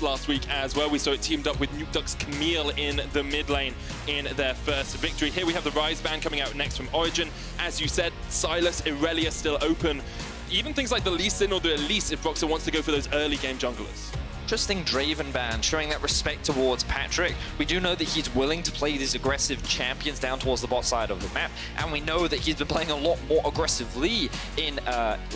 Rekkles last week as well. We saw it teamed up with Nukeduck's Camille in the mid lane in their first victory. Here we have the Rise ban coming out next from Origen. As you said, Sylas, Irelia still open. Even things like the Lee Sin or the Elise if Broxah wants to go for those early game junglers. Interesting Draven ban, showing that respect towards Patrik. We do know that he's willing to play these aggressive champions down towards the bot side of the map, and we know that he's been playing a lot more aggressively in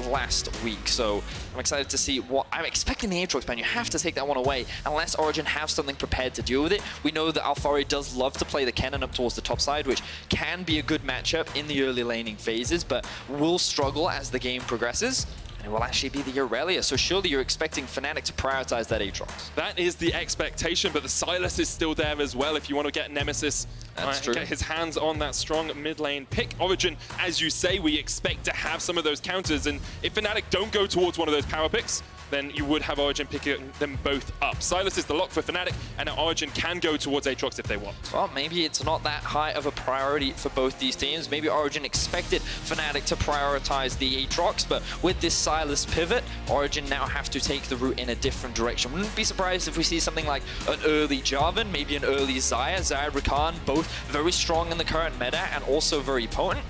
last week. So I'm excited to see what I'm expecting the Aatrox ban. You have to take that one away unless Origen have something prepared to deal with it. We know that Alphari does love to play the Kennen up towards the top side, which can be a good matchup in the early laning phases, but will struggle as the game progresses. It will actually be the Irelia, so surely you're expecting Fnatic to prioritize that Aatrox. That is the expectation, but the Sylas is still there as well if you want to get Nemesis. That's true. Get his hands on that strong mid lane pick. Origen, as you say, we expect to have some of those counters, and if Fnatic don't go towards one of those power picks, then you would have Origen picking them both up. Sylas is the lock for Fnatic, and now Origen can go towards Aatrox if they want. Well, maybe it's not that high of a priority for both these teams. Maybe Origen expected Fnatic to prioritize the Aatrox, but with this Sylas pivot, Origen now have to take the route in a different direction. Wouldn't be surprised if we see something like an early Jarvan, maybe an early Xayah, Rakan, both very strong in the current meta and also very potent.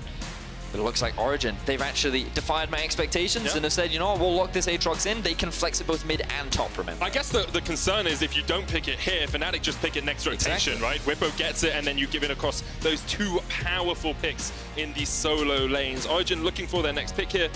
But it looks like Origen, they've actually defied my expectations and have said, you know what, we'll lock this Aatrox in. They can flex it both mid and top, remember. I guess the concern is if you don't pick it here, Fnatic just pick it next rotation, right? Bwipo gets it, and then you give it across those two powerful picks in the solo lanes. Origen looking for their next pick here.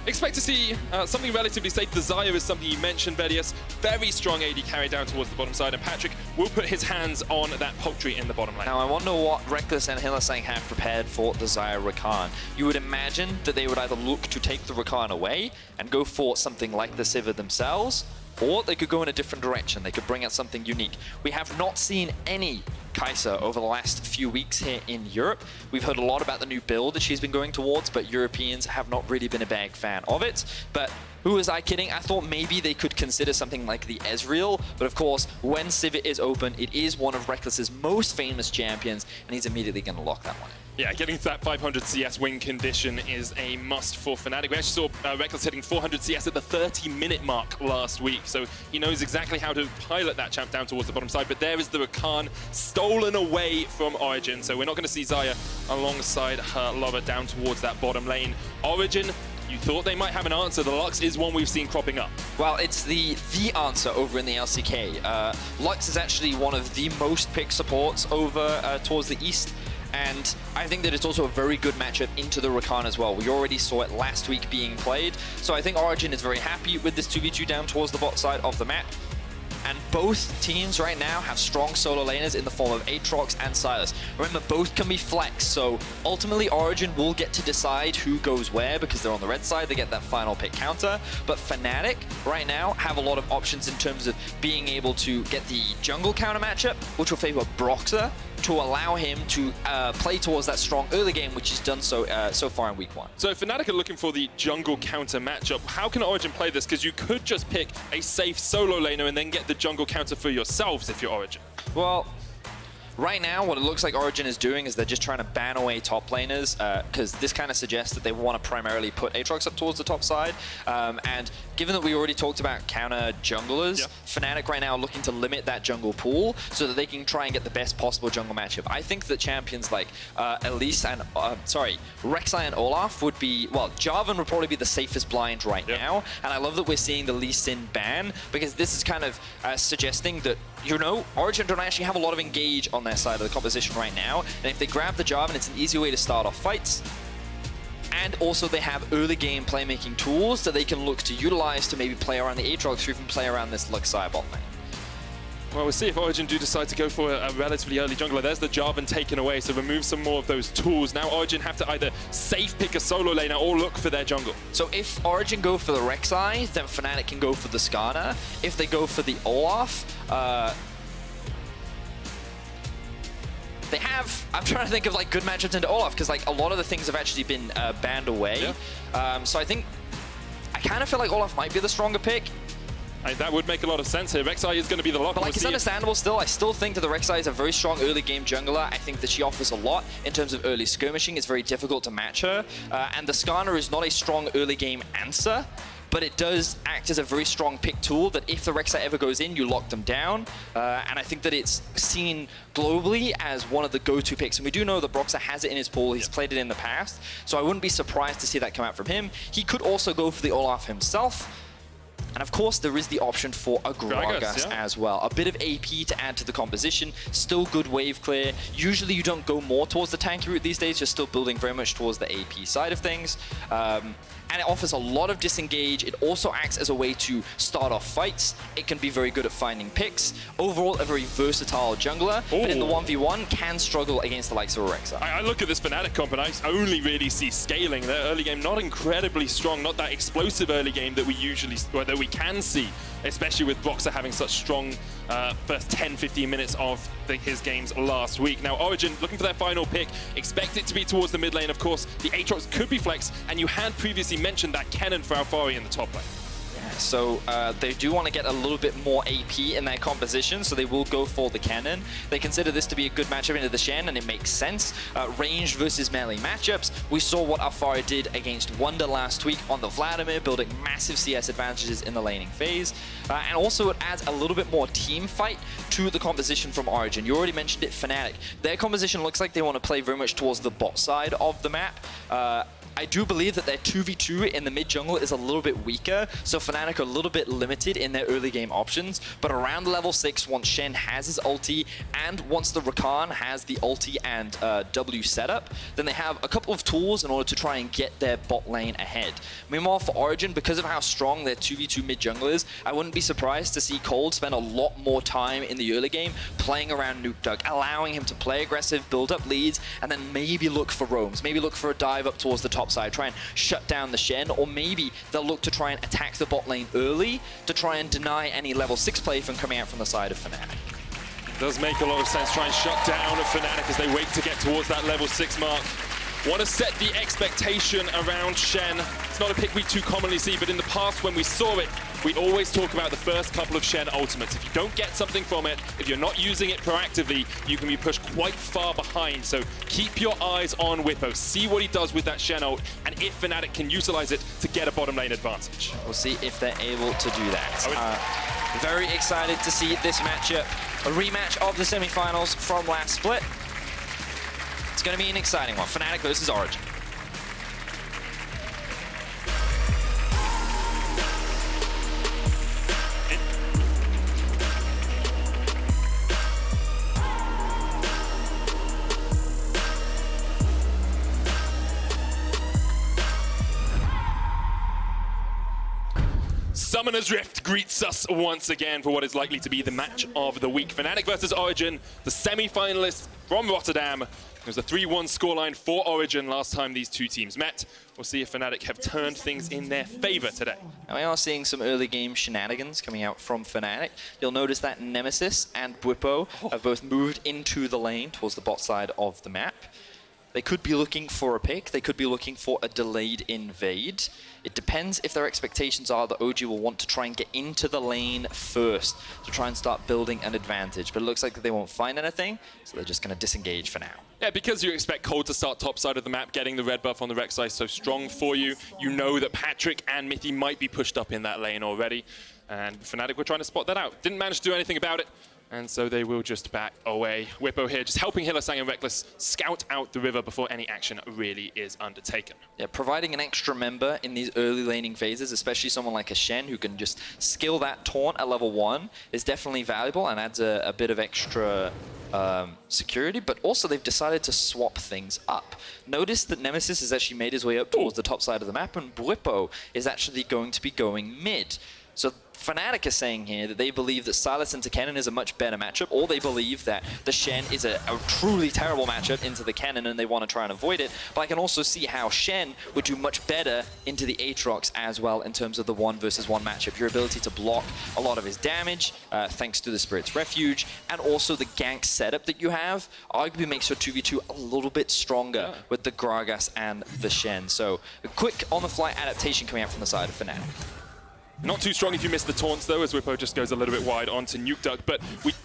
Expect to see something relatively safe. The Xayah is something you mentioned, Vedius. Very strong AD carry down towards the bottom side, and Patrik will put his hands on that poultry in the bottom lane. Now, I wonder what Rekkles and Hylissang have prepared for the Xayah Rakan. You would imagine that they would either look to take the Rakan away and go for something like the Sivir themselves, or they could go in a different direction. They could bring out something unique. We have not seen any Kai'Sa over the last few weeks here in Europe. We've heard a lot about the new build that she's been going towards, but Europeans have not really been a big fan of it. But who was I kidding? I thought maybe they could consider something like the Ezreal, but of course, when Sivir is open, it is one of Rekkles' most famous champions, and he's immediately going to lock that one in. Yeah, getting to that 500 CS win condition is a must for Fnatic. We actually saw Rekkles hitting 400 CS at the 30-minute mark last week, so he knows exactly how to pilot that champ down towards the bottom side. But there is the Rakan stolen away from Origen, so we're not going to see Xayah alongside her lover down towards that bottom lane. Origen, you thought they might have an answer. The Lux is one we've seen cropping up. Well, it's the answer over in the LCK. Lux is actually one of the most picked supports over towards the east. And I think that it's also a very good matchup into the Rakan as well. We already saw it last week being played. So I think Origen is very happy with this 2v2 down towards the bot side of the map. And both teams right now have strong solo laners in the form of Aatrox and Sylas. Remember, both can be flexed, so ultimately Origen will get to decide who goes where because they're on the red side, they get that final pick counter. But Fnatic right now have a lot of options in terms of being able to get the jungle counter matchup, which will favor Broxah, to allow him to play towards that strong early game, which he's done so far in week 1. So if Fnatic are looking for the jungle counter matchup, how can Origen play this? Because you could just pick a safe solo laner and then get the jungle counter for yourselves if you're Origen. Well, right now, what it looks like Origen is doing is they're just trying to ban away top laners, because this kind of suggests that they want to primarily put Aatrox up towards the top side. And given that we already talked about counter junglers, Fnatic right now are looking to limit that jungle pool so that they can try and get the best possible jungle matchup. I think that champions like Elise and, Rek'Sai and Olaf would be, well, Jarvan would probably be the safest blind right now. And I love that we're seeing the Lee Sin ban, because this is kind of suggesting that, you know, Origen don't actually have a lot of engage on their side of the composition right now, and if they grab the Jarvan, it's an easy way to start off fights. And also they have early game playmaking tools that they can look to utilize to maybe play around the Aatrox or even play around this Rek'Sai bot lane. Well, we'll see if Origen do decide to go for a relatively early jungler. There's the Jarvan taken away, so remove some more of those tools. Now Origen have to either safe pick a solo laner or look for their jungle. So if Origen go for the Rek'Sai, then Fnatic can go for the Skarner. If they go for the Olaf, they have, I'm trying to think of like good matchups into Olaf, because like a lot of the things have actually been banned away. So I think, I kind of feel like Olaf might be the stronger pick. That would make a lot of sense here. Rek'Sai is going to be the lock. But like, it's understandable still. I still think that the Rek'Sai is a very strong early game jungler. I think that she offers a lot in terms of early skirmishing. It's very difficult to match her. And the Skarner is not a strong early game answer. but it does act as a very strong pick tool that if the Rek'Sai ever goes in, you lock them down. And I think that it's seen globally as one of the go-to picks. And we do know that Broxah has it in his pool. He's played it in the past. So I wouldn't be surprised to see that come out from him. He could also go for the Olaf himself. And of course, there is the option for a Gragas as well. A bit of AP to add to the composition. Still good wave clear. Usually you don't go more towards the tanky route these days. You're still building very much towards the AP side of things. And it offers a lot of disengage. It also acts as a way to start off fights. It can be very good at finding picks. Overall, a very versatile jungler. Ooh. But in the 1v1, can struggle against the likes of Rek'Sai. I look at this Fnatic comp and I only really see scaling. Their early game not incredibly strong, not that explosive early game that we can see, especially with Broxah having such strong first 10-15 minutes of his games last week. Now Origen looking for their final pick, expect it to be towards the mid lane. Of course, the Aatrox could be flexed, and you had previously mentioned that Kennen for Alphari in the top lane. So they do want to get a little bit more AP in their composition, so they will go for the Kennen. They consider this to be a good matchup into the Shen, and it makes sense. Ranged versus melee matchups. We saw what Alphari did against Wonder last week on the Vladimir, building massive CS advantages in the laning phase. And also it adds a little bit more team fight to the composition from Origen. You already mentioned it, Fnatic. Their composition looks like they want to play very much towards the bot side of the map. I do believe that their 2v2 in the mid jungle is a little bit weaker, so Fnatic are a little bit limited in their early game options. But around level 6, once Shen has his ulti, and once the Rakan has the ulti and W setup, then they have a couple of tools in order to try and get their bot lane ahead. Meanwhile, for Origen, because of how strong their 2v2 mid jungle is, I wouldn't be surprised to see Kold spend a lot more time in the early game playing around Nukeduck, allowing him to play aggressive, build up leads, and then maybe look for roams, maybe look for a dive up towards the top side, try and shut down the Shen, or maybe they'll look to try and attack the bot lane early to try and deny any level 6 play from coming out from the side of Fnatic. Does make a lot of sense, try and shut down Fnatic as they wait to get towards that level 6 mark. Want to set the expectation around Shen. It's not a pick we too commonly see, but in the past when we saw it, we always talk about the first couple of Shen ultimates. If you don't get something from it, if you're not using it proactively, you can be pushed quite far behind. So keep your eyes on Bwipo. See what he does with that Shen ult, and if Fnatic can utilize it to get a bottom lane advantage. We'll see if they're able to do that. Very excited to see this matchup. A rematch of the semifinals from last split. It's going to be an exciting one. Fnatic versus Origen. Summoner's Rift greets us once again for what is likely to be the match of the week. Fnatic versus Origen, the semi-finalists from Rotterdam. It was a 3-1 scoreline for Origen last time these two teams met. We'll see if Fnatic have turned things in their favor today. Now we are seeing some early game shenanigans coming out from Fnatic. You'll notice that Nemesis and Bwipo have both moved into the lane towards the bot side of the map. They could be looking for a pick. They could be looking for a delayed invade. It depends if their expectations are that OG will want to try and get into the lane first to try and start building an advantage. But it looks like they won't find anything, so they're just going to disengage for now. Yeah, because you expect Kold to start top side of the map, getting the red buff on the Rek'Sai so strong for you. You know that Patrik and Mithy might be pushed up in that lane already. And Fnatic were trying to spot that out. Didn't manage to do anything about it. And so they will just back away. Bwipo here just helping Hylissang and Rekkles scout out the river before any action really is undertaken. Yeah, providing an extra member in these early laning phases, especially someone like a Shen who can just skill that taunt at level 1, is definitely valuable and adds a bit of extra security, but also they've decided to swap things up. Notice that Nemesis has actually made his way up towards the top side of the map, and Bwipo is actually going to be going mid. So Fnatic is saying here that they believe that Sylas into Kennen is a much better matchup, or they believe that the Shen is a truly terrible matchup into the Kennen and they want to try and avoid it. But I can also see how Shen would do much better into the Aatrox as well in terms of the 1 versus 1 matchup. Your ability to block a lot of his damage, thanks to the Spirit's Refuge, and also the gank setup that you have, arguably makes your 2v2 a little bit stronger with the Gragas and the Shen. So a quick on-the-fly adaptation coming out from the side of Fnatic. Not too strong if you miss the taunts, though, as Bwipo just goes a little bit wide onto Nukeduck. But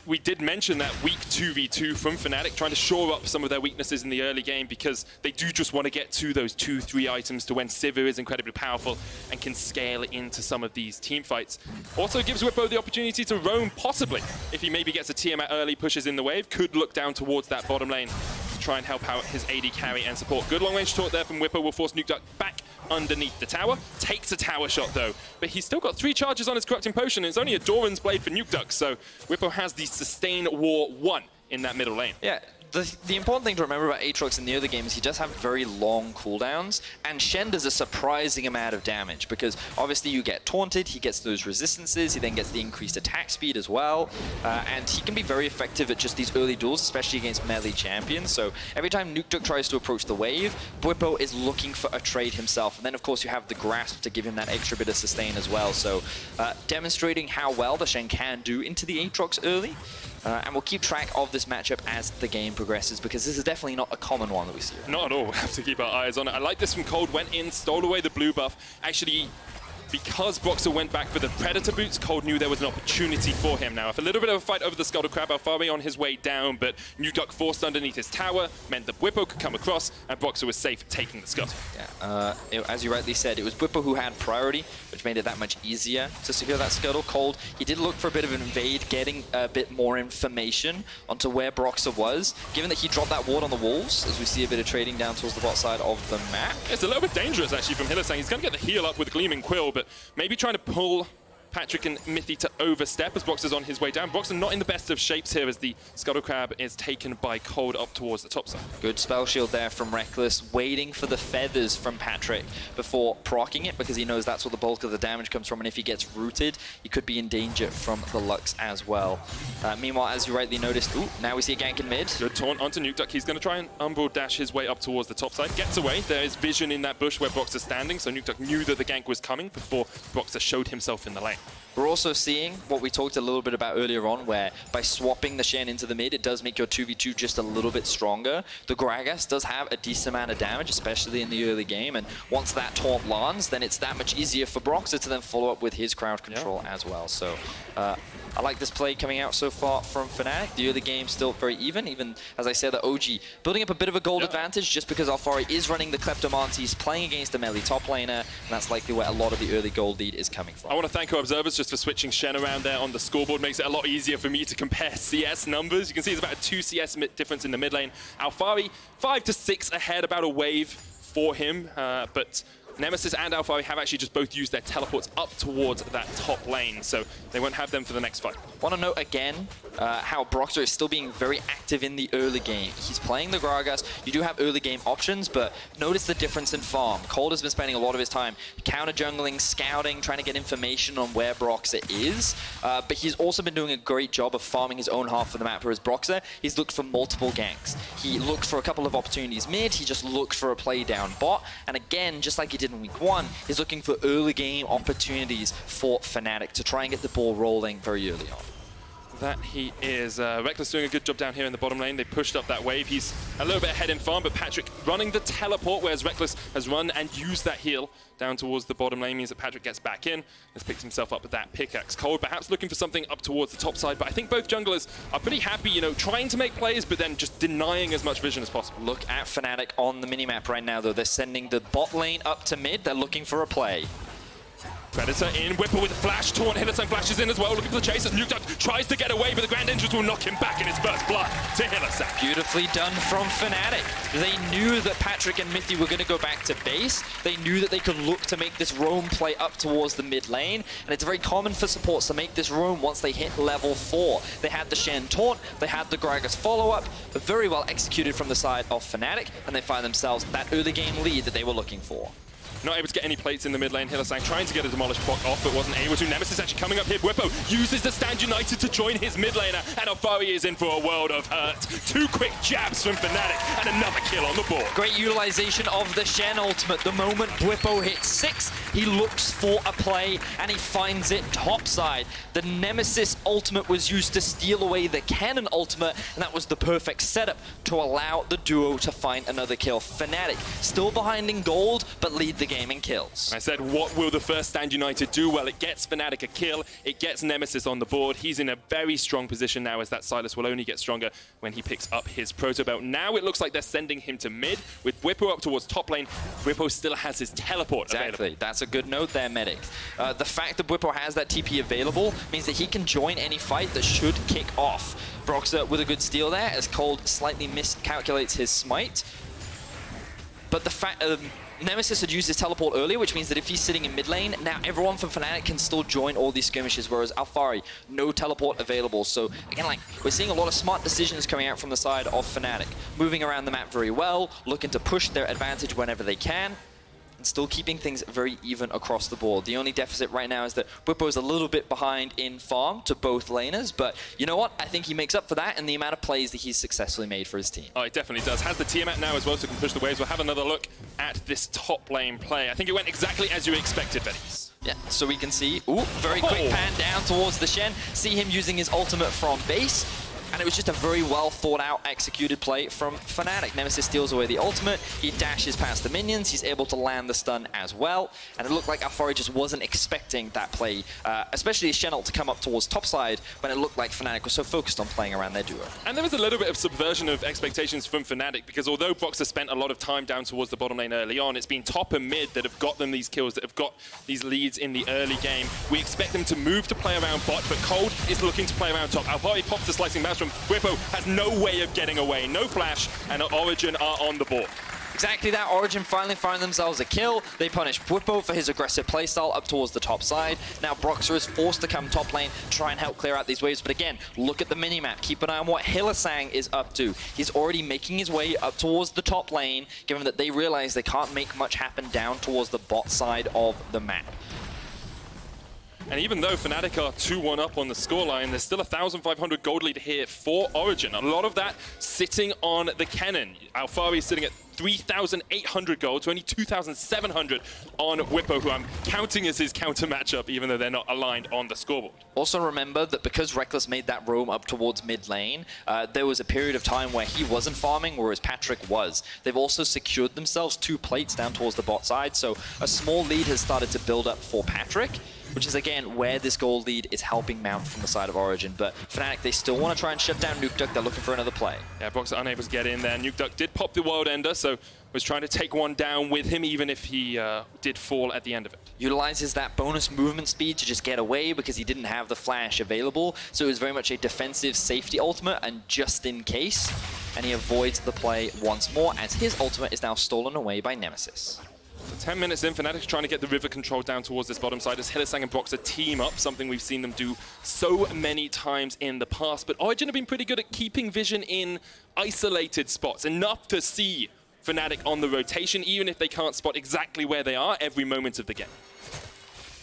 we did mention that weak 2v2 from Fnatic, trying to shore up some of their weaknesses in the early game because they do just want to get to those 2-3 items to when Sivir is incredibly powerful and can scale into some of these team fights. Also gives Bwipo the opportunity to roam, possibly, if he maybe gets a Tiamat early, pushes in the wave, could look down towards that bottom lane to try and help out his AD carry and support. Good long-range taunt there from Bwipo will force Nukeduck back underneath the tower. Takes a tower shot though, but he's still got 3 charges on his Corrupting Potion, and it's only a Doran's Blade for Nukeduck, so Bwipo has the Sustain War 1 in that middle lane. Yeah. The important thing to remember about Aatrox in the early game is he does have very long cooldowns, and Shen does a surprising amount of damage because obviously you get taunted, he gets those resistances, he then gets the increased attack speed as well, and he can be very effective at just these early duels, especially against melee champions. So every time Nukeduck tries to approach the wave, Bwipo is looking for a trade himself, and then of course you have the grasp to give him that extra bit of sustain as well. So demonstrating how well the Shen can do into the Aatrox early. And we'll keep track of this matchup as the game progresses because this is definitely not a common one that we see. Not at all. We have to keep our eyes on it. I like this from Kold. Went in, stole away the blue buff. Actually, because Broxah went back for the Predator boots, Kold knew there was an opportunity for him now. If a little bit of a fight over the Scuttle Crab, Alphari on his way down, but Nukeduck forced underneath his tower, meant that Bwipo could come across, and Broxah was safe taking the Scuttle. Yeah, as you rightly said, it was Bwipo who had priority, which made it that much easier to secure that Scuttle. Kold, he did look for a bit of an invade, getting a bit more information onto where Broxah was, given that he dropped that ward on the walls, as we see a bit of trading down towards the bot side of the map. It's a little bit dangerous, actually, from Hylissang. He's going to get the heal up with Gleaming Quill, but maybe trying to pull Patrik and Mithy to overstep as Broxah's on his way down. Broxah not in the best of shapes here as the Scuttle Crab is taken by Kold up towards the top side. Good spell shield there from Rekkles, waiting for the feathers from Patrik before proccing it because he knows that's where the bulk of the damage comes from, and if he gets rooted, he could be in danger from the Lux as well. Meanwhile, as you rightly noticed, now we see a gank in mid. Good taunt onto Nukeduck. He's going to try and umbral dash his way up towards the top side. Gets away. There is vision in that bush where Broxah's standing, so Nukeduck knew that the gank was coming before Broxah showed himself in the lane. We're also seeing what we talked a little bit about earlier on, where by swapping the Shen into the mid, it does make your 2v2 just a little bit stronger. The Gragas does have a decent amount of damage, especially in the early game, and once that taunt lands, then it's that much easier for Broxah to then follow up with his crowd control as well. So I like this play coming out so far from Fnatic. The early game still very even as I said, the OG building up a bit of a gold advantage just because Alphari is running the Kleptomantis, playing against a melee top laner, and that's likely where a lot of the early gold lead is coming from. I want to thank our observers just for switching Shen around there on the scoreboard. Makes it a lot easier for me to compare CS numbers. You can see it's about a 2 CS difference in the mid lane. Alphari 5 to 6 ahead, about a wave for him, but Nemesis and Alphari have actually just both used their teleports up towards that top lane, so they won't have them for the next fight. Want to note again how Broxah is still being very active in the early game. He's playing the Gragas. You do have early game options, but notice the difference in farm. Kold has been spending a lot of his time counter jungling, scouting, trying to get information on where Broxah is, but he's also been doing a great job of farming his own half of the map, whereas Broxah, he's looked for multiple ganks. He looked for a couple of opportunities mid, he just looked for a play down bot, and again, just like he did in week 1, he's looking for early game opportunities for Fnatic to try and get the ball rolling very early on. That he is. Rekkles doing a good job down here in the bottom lane. They pushed up that wave. He's a little bit ahead in farm, but Patrik running the teleport, whereas Rekkles has run and used that heal down towards the bottom lane, means that Patrik gets back in, has picked himself up with that pickaxe. Kold perhaps looking for something up towards the top side, but I think both junglers are pretty happy, you know, trying to make plays, but then just denying as much vision as possible. Look at Fnatic on the minimap right now, though. They're sending the bot lane up to mid. They're looking for a play. Predator in, Bwipo with a flash, taunt, Hylissang flashes in as well, looking for the chase as Nukeduck tries to get away, but the Grand Entrance will knock him back in his first blood to Hylissang. Beautifully done from Fnatic. They knew that Patrik and Mithy were going to go back to base. They knew that they could look to make this roam play up towards the mid lane, and it's very common for supports to make this roam once they hit level 4. They had the Shen taunt, they had the Gragas follow-up, very well executed from the side of Fnatic, and they find themselves that early game lead that they were looking for. Not able to get any plates in the mid lane. Hylissang trying to get a Demolished block off, but wasn't able to. Nemesis actually coming up here. Bwipo uses the Stand United to join his mid laner, and Alphari is in for a world of hurt. 2 quick jabs from Fnatic, and another kill on the board. Great utilization of the Shen ultimate. The moment Bwipo hits 6, he looks for a play, and he finds it topside. The Nemesis ultimate was used to steal away the Kennen ultimate, and that was the perfect setup to allow the duo to find another kill. Fnatic still behind in gold, but lead the game in kills. I said, what will the first Stand United do? Well, it gets Fnatic a kill, it gets Nemesis on the board. He's in a very strong position now, as that Sylas will only get stronger when he picks up his Proto Belt. Now it looks like they're sending him to mid, with Bwipo up towards top lane. Bwipo still has his teleport available. That's a good note there, Medic. The fact that Bwipo has that TP available means that he can join any fight that should kick off. Broxah with a good steal there, as Kold slightly miscalculates his smite. But the fact Nemesis had used his teleport earlier, which means that if he's sitting in mid lane, now everyone from Fnatic can still join all these skirmishes, whereas Alphari, no teleport available. So again, like, we're seeing a lot of smart decisions coming out from the side of Fnatic, moving around the map very well, looking to push their advantage whenever they can, and still keeping things very even across the board. The only deficit right now is that Bwipo is a little bit behind in farm to both laners, but you know what? I think he makes up for that in the amount of plays that he's successfully made for his team. Oh, it definitely does. Has the Tiamat now as well, so can push the waves. We'll have another look at this top lane play. I think it went exactly as you expected, Betties. Yeah, so we can see, very quick pan down towards the Shen, see him using his ultimate from base, and it was just a very well thought out, executed play from Fnatic. Nemesis steals away the ultimate, he dashes past the minions, he's able to land the stun as well, and it looked like Alphari just wasn't expecting that play, especially Shen ult to come up towards topside when it looked like Fnatic was so focused on playing around their duo. And there was a little bit of subversion of expectations from Fnatic, because although Broxah spent a lot of time down towards the bottom lane early on, it's been top and mid that have got them these kills, that have got these leads in the early game. We expect them to move to play around bot, but Kold is looking to play around top. Alphari pops the slicing mouse from Bwipo, has no way of getting away, no flash, and Origen are on the board. Exactly that. Origen finally find themselves a kill. They punish Bwipo for his aggressive playstyle up towards the top side. Now Broxah is forced to come top lane, try and help clear out these waves. But again, look at the minimap. Keep an eye on what Hylissang is up to. He's already making his way up towards the top lane, given that they realize they can't make much happen down towards the bot side of the map. And even though Fnatic are 2-1 up on the scoreline, there's still a 1,500 gold lead here for Origen. A lot of that sitting on the Kennen. Alphari is sitting at 3,800 gold to only 2,700 on Bwipo, who I'm counting as his counter matchup, even though they're not aligned on the scoreboard. Also remember that because Rekkles made that roam up towards mid lane, there was a period of time where he wasn't farming, whereas Patrik was. They've also secured themselves 2 plates down towards the bot side, so a small lead has started to build up for Patrik, which is again where this gold lead is helping mount from the side of Origen. But Fnatic, they still want to try and shut down Nukeduck. They're looking for another play. Yeah, Broxah unable to get in there. Nukeduck did pop the World Ender, so was trying to take one down with him, even if he did fall at the end of it. Utilizes that bonus movement speed to just get away because he didn't have the flash available. So it was very much a defensive safety ultimate and just in case. And he avoids the play once more as his ultimate is now stolen away by Nemesis. So 10 minutes in, Fnatic's trying to get the river control down towards this bottom side as Hylissang and Broxah team up, something we've seen them do so many times in the past. But Origen have been pretty good at keeping vision in isolated spots, enough to see Fnatic on the rotation, even if they can't spot exactly where they are every moment of the game.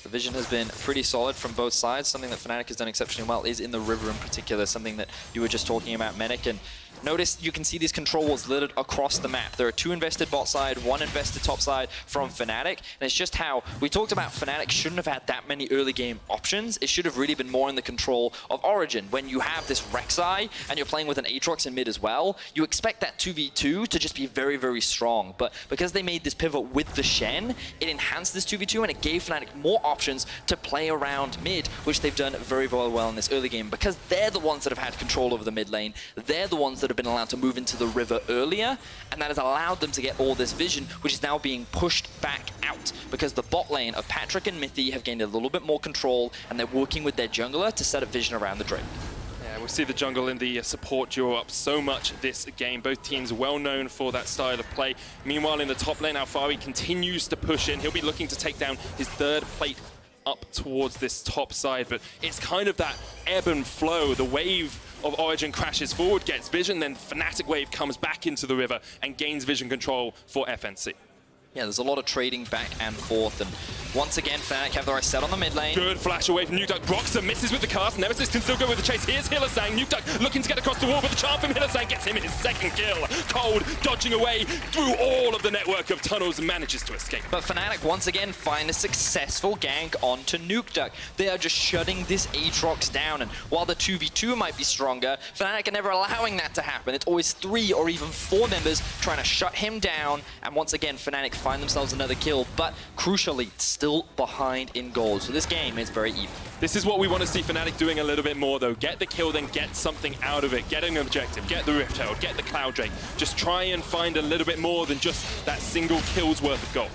The vision has been pretty solid from both sides. Something that Fnatic has done exceptionally well is in the river in particular, something that you were just talking about, Medic. And notice you can see these control walls littered across the map. There are 2 invested bot side, 1 invested top side from Fnatic. And it's just how we talked about Fnatic shouldn't have had that many early game options. It should have really been more in the control of Origen. When you have this Rek'Sai and you're playing with an Aatrox in mid as well, you expect that 2v2 to just be very, very strong. But because they made this pivot with the Shen, it enhanced this 2v2 and it gave Fnatic more options to play around mid, which they've done very, very well in this early game because they're the ones that have had control over the mid lane. They're the ones that have been allowed to move into the river earlier, and that has allowed them to get all this vision, which is now being pushed back out because the bot lane of Patrik and Mithy have gained a little bit more control, and they're working with their jungler to set up vision around the Drake. Yeah, we'll see the jungle and the support duo up so much this game. Both teams well known for that style of play. Meanwhile, in the top lane, Alphari continues to push in. He'll be looking to take down his 3rd plate up towards this top side, but it's kind of that ebb and flow. The wave of Origen crashes forward, gets vision, then Fnatic wave comes back into the river and gains vision control for FNC. Yeah, there's a lot of trading back and forth, and once again, Fnatic have the right set on the mid lane. Good flash away from Nukeduck. Broxah misses with the cast. Nemesis can still go with the chase. Here's Hylissang. Nukeduck looking to get across the wall, but the charm from Hylissang gets him his 2nd kill. Kold dodging away through all of the network of tunnels and manages to escape. But Fnatic once again find a successful gank onto Nukeduck. They are just shutting this Aatrox down, and while the 2v2 might be stronger, Fnatic are never allowing that to happen. It's always 3 or even 4 members trying to shut him down, and once again, Fnatic find themselves another kill, but crucially, still behind in gold. So this game is very even. This is what we want to see Fnatic doing a little bit more, though. Get the kill, then get something out of it. Get an objective, get the Rift Herald, get the Cloud Drake. Just try and find a little bit more than just that single kill's worth of gold.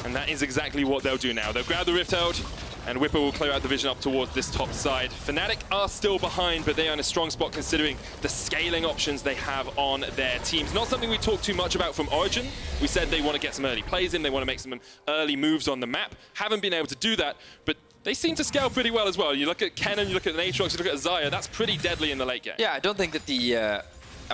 And that is exactly what they'll do now. They'll grab the Rift Herald, and Bwipo will clear out the vision up towards this top side. Fnatic are still behind, but they are in a strong spot considering the scaling options they have on their teams. Not something we talked too much about from Origen. We said they want to get some early plays in, they want to make some early moves on the map. Haven't been able to do that, but they seem to scale pretty well as well. You look at Kennen, you look at Aatrox, you look at Xayah, that's pretty deadly in the late game. Yeah, I don't think that the...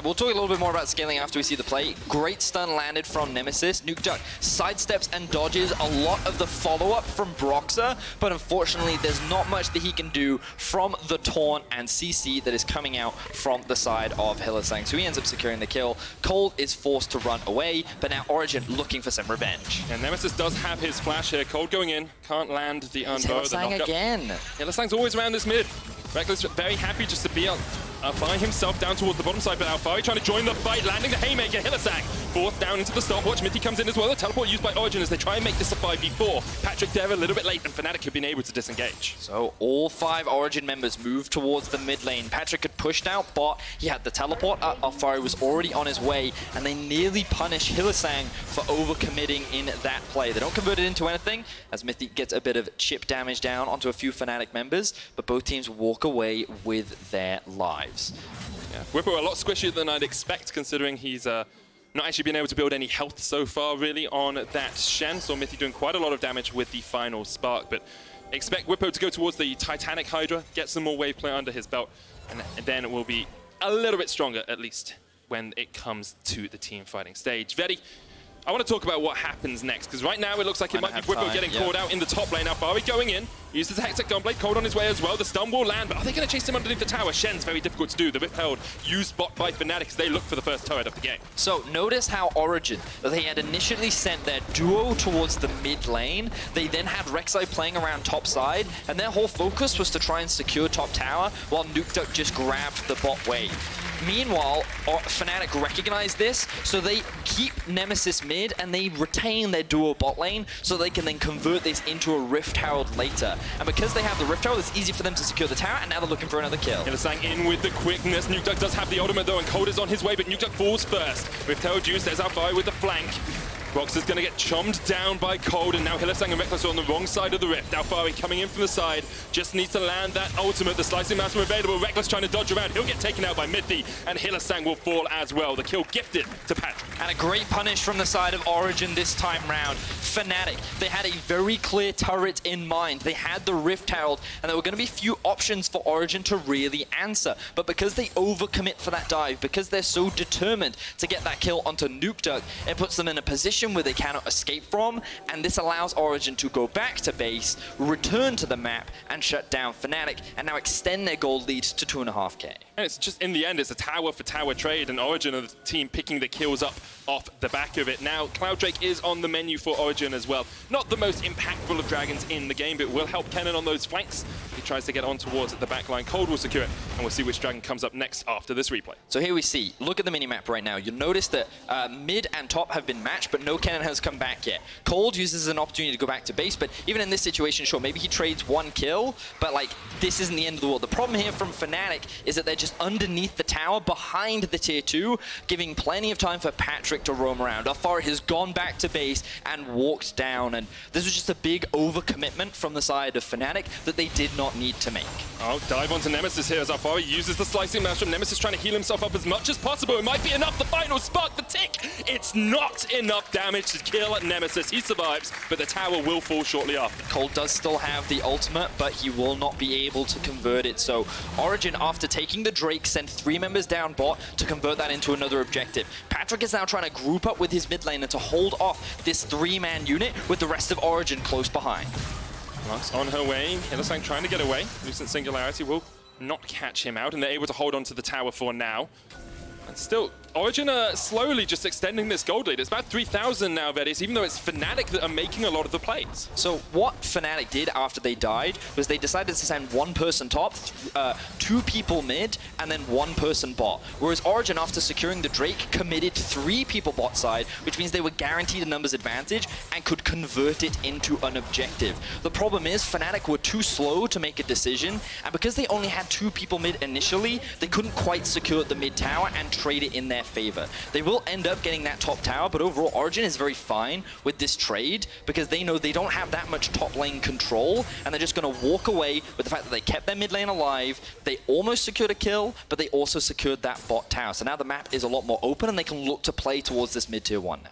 we'll talk a little bit more about scaling after we see the play. Great stun landed from Nemesis. Nukeduck sidesteps and dodges a lot of the follow-up from Broxah, but unfortunately there's not much that he can do from the taunt and CC that is coming out from the side of Hylissang. So he ends up securing the kill. Kold is forced to run away, but now Origen looking for some revenge. And Nemesis does have his flash here. Kold going in, can't land the unbow. Hylissang again. Hylissang's always around this mid. Rekkles very happy just to be up by himself down towards the bottom side, but Alphari trying to join the fight, landing the haymaker. Hylissang forced down into the stopwatch. Mithy comes in as well. The teleport used by Origen as they try and make this a 5v4. Patrik there a little bit late, and Fnatic have been able to disengage. So all 5 Origen members move towards the mid lane. Patrik had pushed out bot. He had the teleport. Alphari was already on his way, and they nearly punish Hylissang for overcommitting in that play. They don't convert it into anything, as Mithy gets a bit of chip damage down onto a few Fnatic members, but both teams walk away with their lives. Yeah, Bwipo a lot squishier than I'd expect, considering he's not actually been able to build any health so far, really, on that Shen. So Mithy doing quite a lot of damage with the final spark, but expect Bwipo to go towards the Titanic Hydra, get some more wave play under his belt, and then it will be a little bit stronger, at least, when it comes to the team fighting stage. Vedi, I want to talk about what happens next, because right now it looks like it might be Bwipo getting caught out in the top lane. Alphari going in, uses the Hextech Gunblade, Kold on his way as well. The stun will land, but are they going to chase him underneath the tower? Shen's very difficult to do. The Rift Herald used bot by Fnatic as they look for the first turret of the game. So notice how Origen, they had initially sent their duo towards the mid lane. They then had Rek'Sai playing around top side, and their whole focus was to try and secure top tower, while Nukeduck just grabbed the bot wave. Meanwhile, Fnatic recognize this, so they keep Nemesis mid and they retain their duo bot lane so they can then convert this into a Rift Herald later. And because they have the Rift Herald, it's easy for them to secure the tower, and now they're looking for another kill. Hylissang in with the quickness. Nukeduck does have the ultimate though, and Kold is on his way, but Nukeduck falls first. Rift Herald used, there's Alphari with the flank. Broxah's going to get chommed down by Kold, and now Hylissang and Rekkles are on the wrong side of the rift. Alphari coming in from the side, just needs to land that ultimate. The slicing mouse available. Rekkles trying to dodge around. He'll get taken out by Mithy, and Hylissang will fall as well. The kill gifted to Patrik. And a great punish from the side of Origen this time round. Fnatic, they had a very clear turret in mind. They had the Rift Herald, and there were going to be few options for Origen to really answer. But because they overcommit for that dive, because they're so determined to get that kill onto Nukeduck, it puts them in a position where they cannot escape from, and this allows Origen to go back to base, return to the map, and shut down Fnatic, and now extend their gold lead to 2.5k. And it's just, in the end, it's a tower for tower trade, and Origen are the team picking the kills up off the back of it. Now, Cloud Drake is on the menu for Origen as well. Not the most impactful of dragons in the game, but will help Kennen on those flanks. He tries to get on towards the back line. Kold will secure it, and we'll see which dragon comes up next after this replay. So here we see, look at the minimap right now. You'll notice that mid and top have been matched, but no Kennen has come back yet. Kold uses an opportunity to go back to base, but even in this situation, sure, maybe he trades one kill, but like, this isn't the end of the world. The problem here from Fnatic is that they're just underneath the tower, behind the tier 2, giving plenty of time for Patrik to roam around. Alphari has gone back to base and walked down, and this was just a big overcommitment from the side of Fnatic that they did not need to make. Oh, dive onto Nemesis here as Alphari uses the slicing maelstrom. Nemesis trying to heal himself up as much as possible. It might be enough. The final spark, the tick. It's not enough damage to kill Nemesis. He survives, but the tower will fall shortly after. Kold does still have the ultimate, but he will not be able to convert it. So Origen, after taking the Drake, sent 3 members down bot to convert that into another objective. Patrik is now trying to group up with his mid lane and to hold off this 3-man unit with the rest of Origen close behind. Lux on her way. Hylissang trying to get away. Lucent Singularity will not catch him out, and they're able to hold on to the tower for now. And still, Origen are slowly just extending this gold lead. It's about 3,000 now, Vedis, even though it's Fnatic that are making a lot of the plays. So what Fnatic did after they died was they decided to send one person top, 2 people mid, and then 1 person bot. Whereas Origen, after securing the Drake, committed 3 people bot side, which means they were guaranteed a numbers advantage and could convert it into an objective. The problem is Fnatic were too slow to make a decision, and because they only had 2 people mid initially, they couldn't quite secure the mid tower and trade it in their favor. They will end up getting that top tower, but overall Origen is very fine with this trade because they know they don't have that much top lane control, and they're just going to walk away with the fact that they kept their mid lane alive. They almost secured a kill, but they also secured that bot tower. So now the map is a lot more open and they can look to play towards this mid tier 1 now.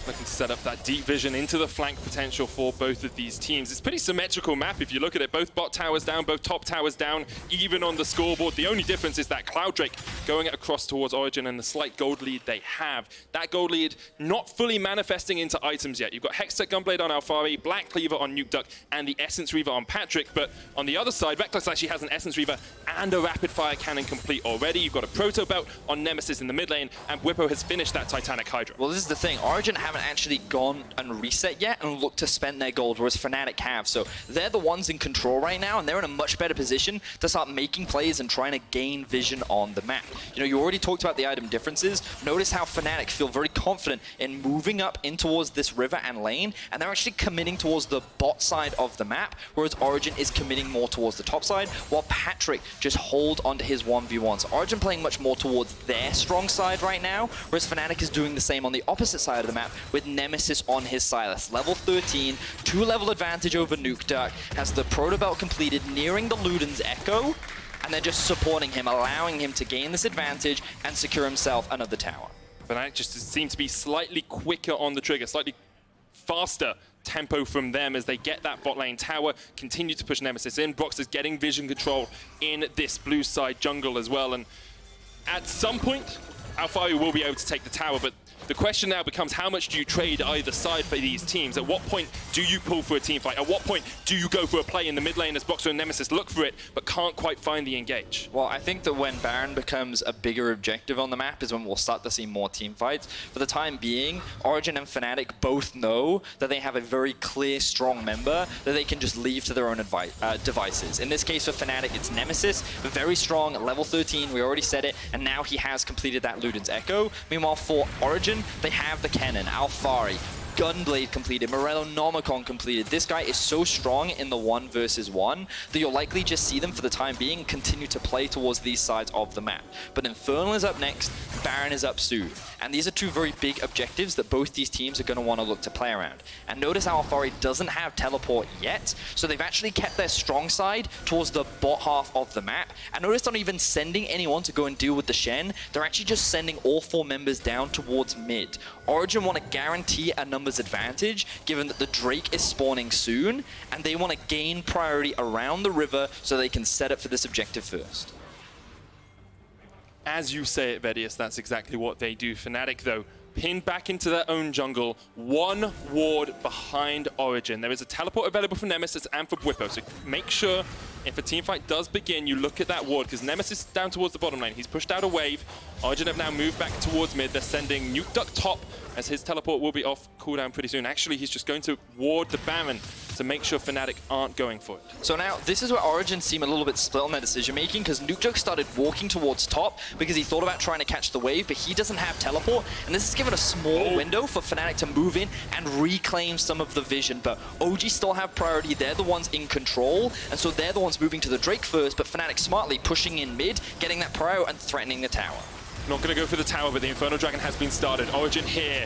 Looking to set up that deep vision into the flank potential for both of these teams. It's a pretty symmetrical map if you look at it. Both bot towers down, both top towers down, even on the scoreboard. The only difference is that Cloud Drake going across towards Origen and the slight gold lead they have. That gold lead not fully manifesting into items yet. You've got Hextech Gunblade on Alphari, Black Cleaver on Nukeduck, and the Essence Reaver on Patrik. But on the other side, Rekkles actually has an Essence Reaver and a Rapid Fire Cannon complete already. You've got a Proto Belt on Nemesis in the mid lane, and Bwipo has finished that Titanic Hydra. Well, this is the thing. Origen haven't actually gone and reset yet and look to spend their gold, whereas Fnatic have. So they're the ones in control right now, and they're in a much better position to start making plays and trying to gain vision on the map. You know, you already talked about the item differences. Notice how Fnatic feel very confident in moving up in towards this river and lane, and they're actually committing towards the bot side of the map, whereas Origen is committing more towards the top side, while Patrik just hold onto his 1v1. So Origen playing much more towards their strong side right now, whereas Fnatic is doing the same on the opposite side of the map with Nemesis on his Sylas. Level 13, 2-level advantage over Nukeduck, has the Proto Belt completed, nearing the Luden's Echo, and they're just supporting him, allowing him to gain this advantage and secure himself another tower. Fnatic just seem to be slightly quicker on the trigger, slightly faster tempo from them as they get that bot lane tower, continue to push Nemesis in. Broxah is getting vision control in this blue side jungle as well, and at some point, Alphari will be able to take the tower, but the question now becomes how much do you trade either side for these teams? At what point do you pull for a team fight? At what point do you go for a play in the mid lane as Broxah and Nemesis look for it but can't quite find the engage? Well, I think that when Baron becomes a bigger objective on the map is when we'll start to see more team fights. For the time being, Origen and Fnatic both know that they have a very clear, strong member that they can just leave to their own devices. In this case for Fnatic, it's Nemesis, very strong, level 13, we already said it, and now he has completed that Luden's Echo. Meanwhile, for Origen, they have the Kennen, Alphari, Gunblade completed, Morellonomicon completed. This guy is so strong in the 1 versus 1 that you'll likely just see them for the time being and continue to play towards these sides of the map. But Infernal is up next, Baron is up soon. And these are 2 very big objectives that both these teams are going to want to look to play around. And notice how Alphari doesn't have teleport yet, so they've actually kept their strong side towards the bot half of the map. And notice they're not even sending anyone to go and deal with the Shen, they're actually just sending all 4 members down towards mid. Origen want to guarantee a numbers advantage, given that the Drake is spawning soon, and they want to gain priority around the river so they can set up for this objective first. As you say it, Vedius, that's exactly what they do. Fnatic, though, pinned back into their own jungle, 1 ward behind Origen. There is a teleport available for Nemesis and for Bwipo, so make sure if a teamfight does begin, you look at that ward, because Nemesis is down towards the bottom lane. He's pushed out a wave. Origen have now moved back towards mid. They're sending Nukeduck top, as his teleport will be off cooldown pretty soon. Actually, he's just going to ward the Baron to make sure Fnatic aren't going for it. So now, this is where Origen seem a little bit split on their decision-making, because Nukeduck started walking towards top because he thought about trying to catch the wave, but he doesn't have teleport, and this is given a small window for Fnatic to move in and reclaim some of the vision, but OG still have priority. They're the ones in control, and so they're the ones moving to the Drake first, but Fnatic smartly pushing in mid, getting that prio and threatening the tower. Not going to go for the tower, but the Infernal Dragon has been started. Origen here,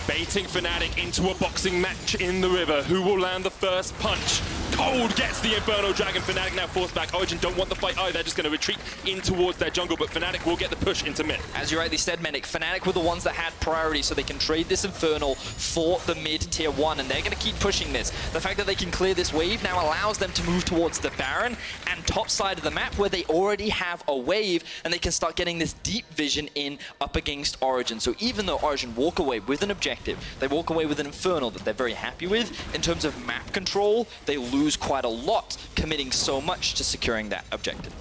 baiting Fnatic into a boxing match in the river. Who will land the first punch? Kold gets the Infernal Dragon. Fnatic now forced back. Origen don't want the fight either. They're just going to retreat in towards their jungle, but Fnatic will get the push into mid. As you rightly said, Medic, Fnatic were the ones that had priority, so they can trade this Infernal for the mid tier 1, and they're going to keep pushing this. The fact that they can clear this wave now allows them to move towards the Baron and top side of the map, where they already have a wave, and they can start getting this deep vision in up against Origen. So even though Origen walk away with an objective, they walk away with an Infernal that they're very happy with, in terms of map control, they lose quite a lot, committing so much to securing that objective.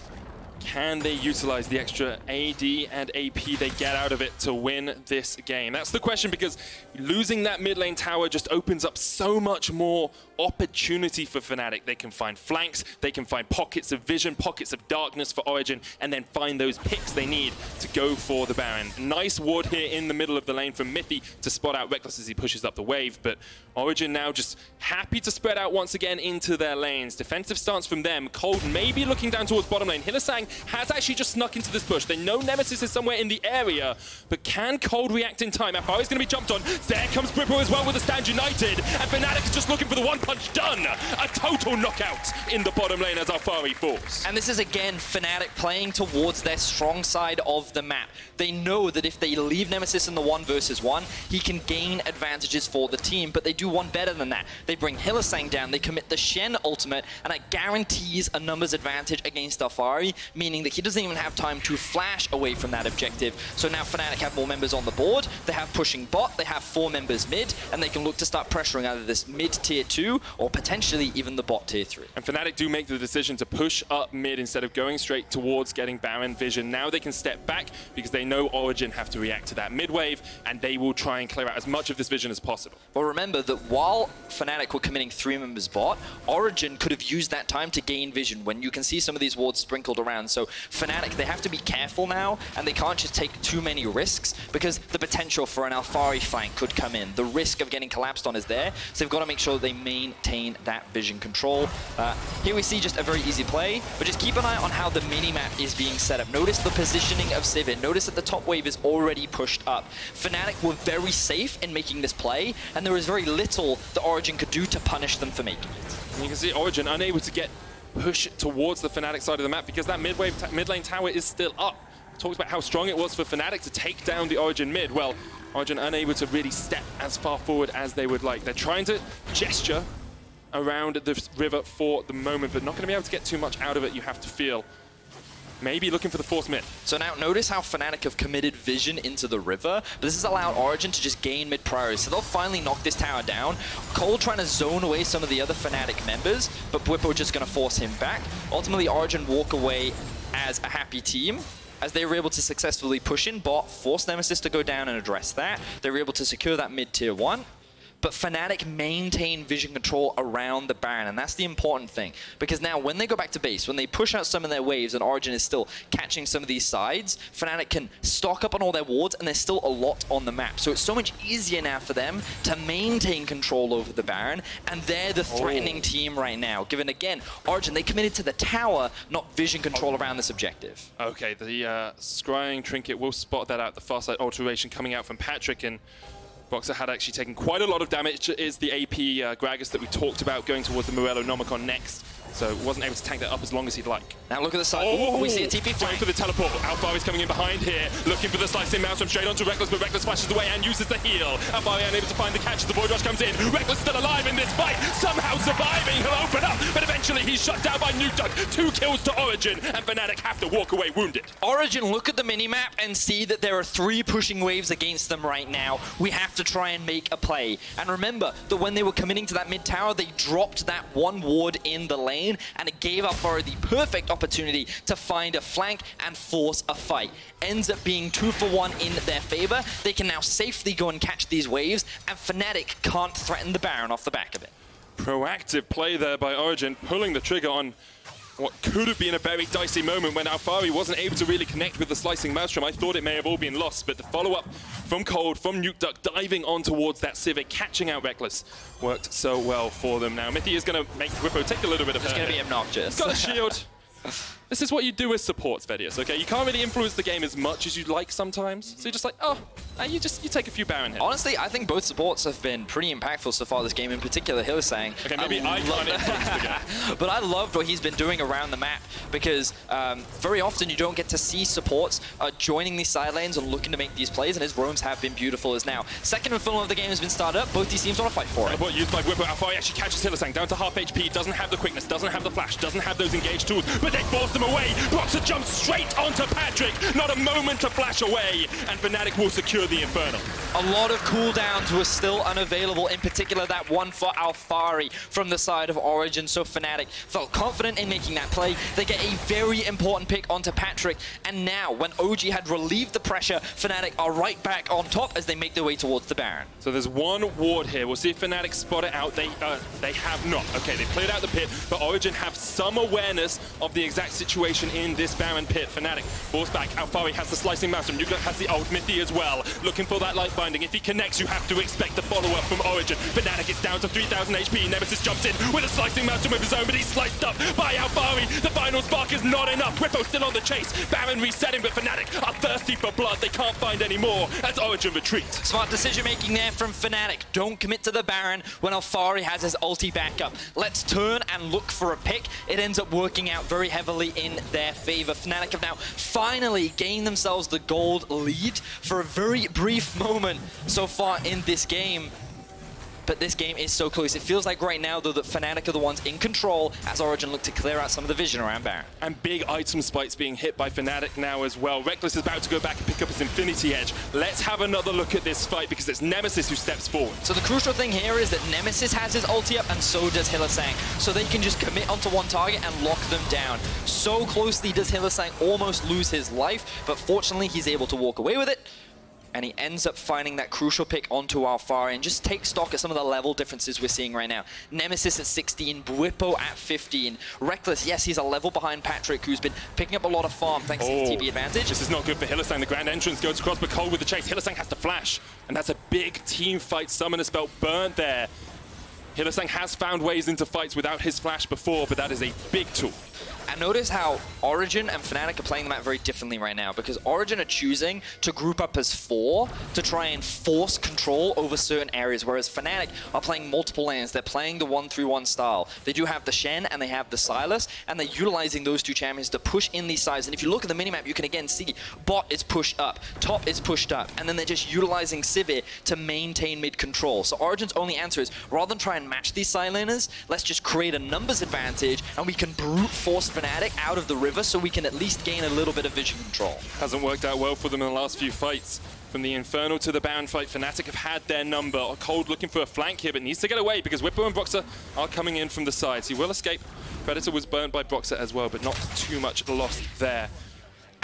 Can they utilize the extra AD and AP they get out of it to win this game? That's the question, because losing that mid lane tower just opens up so much more opportunity for Fnatic. They can find flanks, they can find pockets of vision, pockets of darkness for Origen, and then find those picks they need to go for the Baron. Nice ward here in the middle of the lane from Mithy to spot out Rekkles as he pushes up the wave, but Origen now just happy to spread out once again into their lanes. Defensive stance from them. Kold maybe looking down towards bottom lane. Hylissang has actually just snuck into this bush. They know Nemesis is somewhere in the area, but can Kold react in time? Alphari is going to be jumped on. There comes Bwipo as well with the stand united, and Fnatic is just looking for the one punch. Done! A total knockout in the bottom lane as Alphari falls. And this is again Fnatic playing towards their strong side of the map. They know that if they leave Nemesis in the 1 versus 1, he can gain advantages for the team, but they do one better than that. They bring Hylissang down, they commit the Shen ultimate, and that guarantees a numbers advantage against Alphari, meaning that he doesn't even have time to flash away from that objective. So now Fnatic have more members on the board, they have pushing bot, they have 4 members mid, and they can look to start pressuring either this mid tier 2 or potentially even the bot tier 3. And Fnatic do make the decision to push up mid instead of going straight towards getting Baron vision. Now they can step back because they know Origen have to react to that mid wave, and they will try and clear out as much of this vision as possible. But remember that while Fnatic were committing 3 members bot, Origen could have used that time to gain vision when you can see some of these wards sprinkled around. So Fnatic, they have to be careful now, and they can't just take too many risks because the potential for an Alphari flank could come in. The risk of getting collapsed on is there, so they've got to make sure that they maintain that vision control. Here we see just a very easy play, but just keep an eye on how the mini-map is being set up. Notice the positioning of Sivir. Notice that the top wave is already pushed up. Fnatic were very safe in making this play, and there was very little that Origen could do to punish them for making it. And you can see Origen unable to get push towards the Fnatic side of the map because that mid lane tower is still up. Talks about how strong it was for Fnatic to take down the Origen mid. Well, Origen unable to really step as far forward as they would like. They're trying to gesture around the river for the moment, but not going to be able to get too much out of it, you have to feel. Maybe looking for the force mid. So now notice how Fnatic have committed vision into the river, but this has allowed Origen to just gain mid priority. So they'll finally knock this tower down. Kold trying to zone away some of the other Fnatic members, but Bwipo just going to force him back. Ultimately, Origen walk away as a happy team, as they were able to successfully push in bot, force Nemesis to go down and address that. They were able to secure that mid tier 1. But Fnatic maintain vision control around the Baron, and that's the important thing. Because now when they go back to base, when they push out some of their waves and Origen is still catching some of these sides, Fnatic can stock up on all their wards, and there's still a lot on the map. So it's so much easier now for them to maintain control over the Baron, and they're the threatening team right now. Given, again, Origen, they committed to the tower, not vision control around this objective. Okay, the scrying trinket will spot that out. The far side alteration coming out from Patrik, and Broxah had actually taken quite a lot of damage. It is the AP Gragas that we talked about going towards the Morello Nomicon next. So wasn't able to tank that up as long as he'd like. Now look at the side. Oh, we see a TP flank. Going for the teleport. Alphari's coming in behind here, looking for the slicing mouse from straight onto Rekkles, but Rekkles flashes away and uses the heal. Alphari unable to find the catch as the Void Rush comes in. Rekkles still alive in this fight, somehow surviving. He'll open up, but eventually he's shut down by Nukeduck. 2 kills to Origen, and Fnatic have to walk away wounded. Origen, look at the minimap and see that there are 3 pushing waves against them right now. We have to try and make a play. And remember that when they were committing to that mid tower, they dropped that 1 ward in the lane, and it gave Alphari the perfect opportunity to find a flank and force a fight. Ends up being 2 for 1 in their favor. They can now safely go and catch these waves, and Fnatic can't threaten the Baron off the back of it. Proactive play there by Origen, pulling the trigger on what could have been a very dicey moment when Alphari wasn't able to really connect with the slicing maelstrom. I thought it may have all been lost, but the follow-up from Kold, from Nukeduck, diving on towards that Sivir, catching out Rekkles, worked so well for them. Now, Mithy is going to make Bwipo take a little bit of It's going to be obnoxious. He's got a shield. This is what you do with supports, Vedius, okay? You can't really influence the game as much as you'd like sometimes. So you're just like, oh, you take a few Baron hits. Honestly, I think both supports have been pretty impactful so far this game, in particular Hylissang. Okay, maybe I can't influence the game. But I loved what he's been doing around the map, because very often you don't get to see supports joining these side lanes and looking to make these plays, and his roams have been beautiful as now. Second infernal of the game has been started up. Both these teams want to fight for it. Teleport used by Bwipo. Alphari actually catches Hylissang down to half HP, doesn't have the quickness, doesn't have the flash, doesn't have those engaged tools, but they force them away. Broxah jumps straight onto Patrik, not a moment to flash away, and Fnatic will secure secure the Infernal. A lot of cooldowns were still unavailable, in particular that one for Alphari from the side of Origen, so Fnatic felt confident in making that play. They get a very important pick onto Patrik, and now, when OG had relieved the pressure, Fnatic are right back on top as they make their way towards the Baron. So there's one ward here. We'll see if Fnatic spot it out. They have not. Okay, they cleared out the pit, but Origen have some awareness of the exact situation in this Baron pit. Fnatic falls back. Alphari has the slicing mouse, and Nukeduck has the ult. Mithy as well, looking for that light binding. If he connects, you have to expect the follow-up from Origen. Fnatic is down to 3,000 HP. Nemesis jumps in with a slicing mouse of his own, but he's sliced up by Alphari. The final spark is not enough. Bwipo still on the chase. Baron resetting, but Fnatic are thirsty for blood. They can't find any more as Origen retreat. Smart decision making there from Fnatic. Don't commit to the Baron when Alphari has his ulti back up. Let's turn and look for a pick. It ends up working out very heavily in their favor. Fnatic have now finally gained themselves the gold lead for a very brief moment so far in this game. But this game is so close. It feels like right now, though, that Fnatic are the ones in control as Origen look to clear out some of the vision around Baron. And big item spikes being hit by Fnatic now as well. Rekkles is about to go back and pick up his Infinity Edge. Let's have another look at this fight because it's Nemesis who steps forward. So the crucial thing here is that Nemesis has his ulti up and so does Hylissang. So they can just commit onto one target and lock them down. So closely does Hylissang almost lose his life, but fortunately he's able to walk away with it. And he ends up finding that crucial pick onto Alphari and just take stock at some of the level differences we're seeing right now. Nemesis at 16, Bwipo at 15. Rekkles, yes, he's a level behind Patrik, who's been picking up a lot of farm thanks to his TP advantage. This is not good for Hylissang. The grand entrance goes across, but Kold with the chase. Hylissang has to flash, and that's a big team fight. Summoner spell burnt there. Hylissang has found ways into fights without his flash before, but that is a big tool. And notice how Origen and Fnatic are playing them out very differently right now, because Origen are choosing to group up as 4 to try and force control over certain areas, whereas Fnatic are playing multiple lanes. They're playing the 1-3-1 style. They do have the Shen and they have the Sylas, and they're utilizing those two champions to push in these sides. And if you look at the minimap, you can again see bot is pushed up, top is pushed up, and then they're just utilizing Sivir to maintain mid control. So Origen's only answer is, rather than try and match these side laners, let's just create a numbers advantage and we can brute force Fnatic out of the river so we can at least gain a little bit of vision control. Hasn't worked out well for them in the last few fights. From the Infernal to the Baron fight, Fnatic have had their number. Kold looking for a flank here, but needs to get away because Bwipo and Broxah are coming in from the sides. He will escape. Predator was burnt by Broxah as well, but not too much lost there.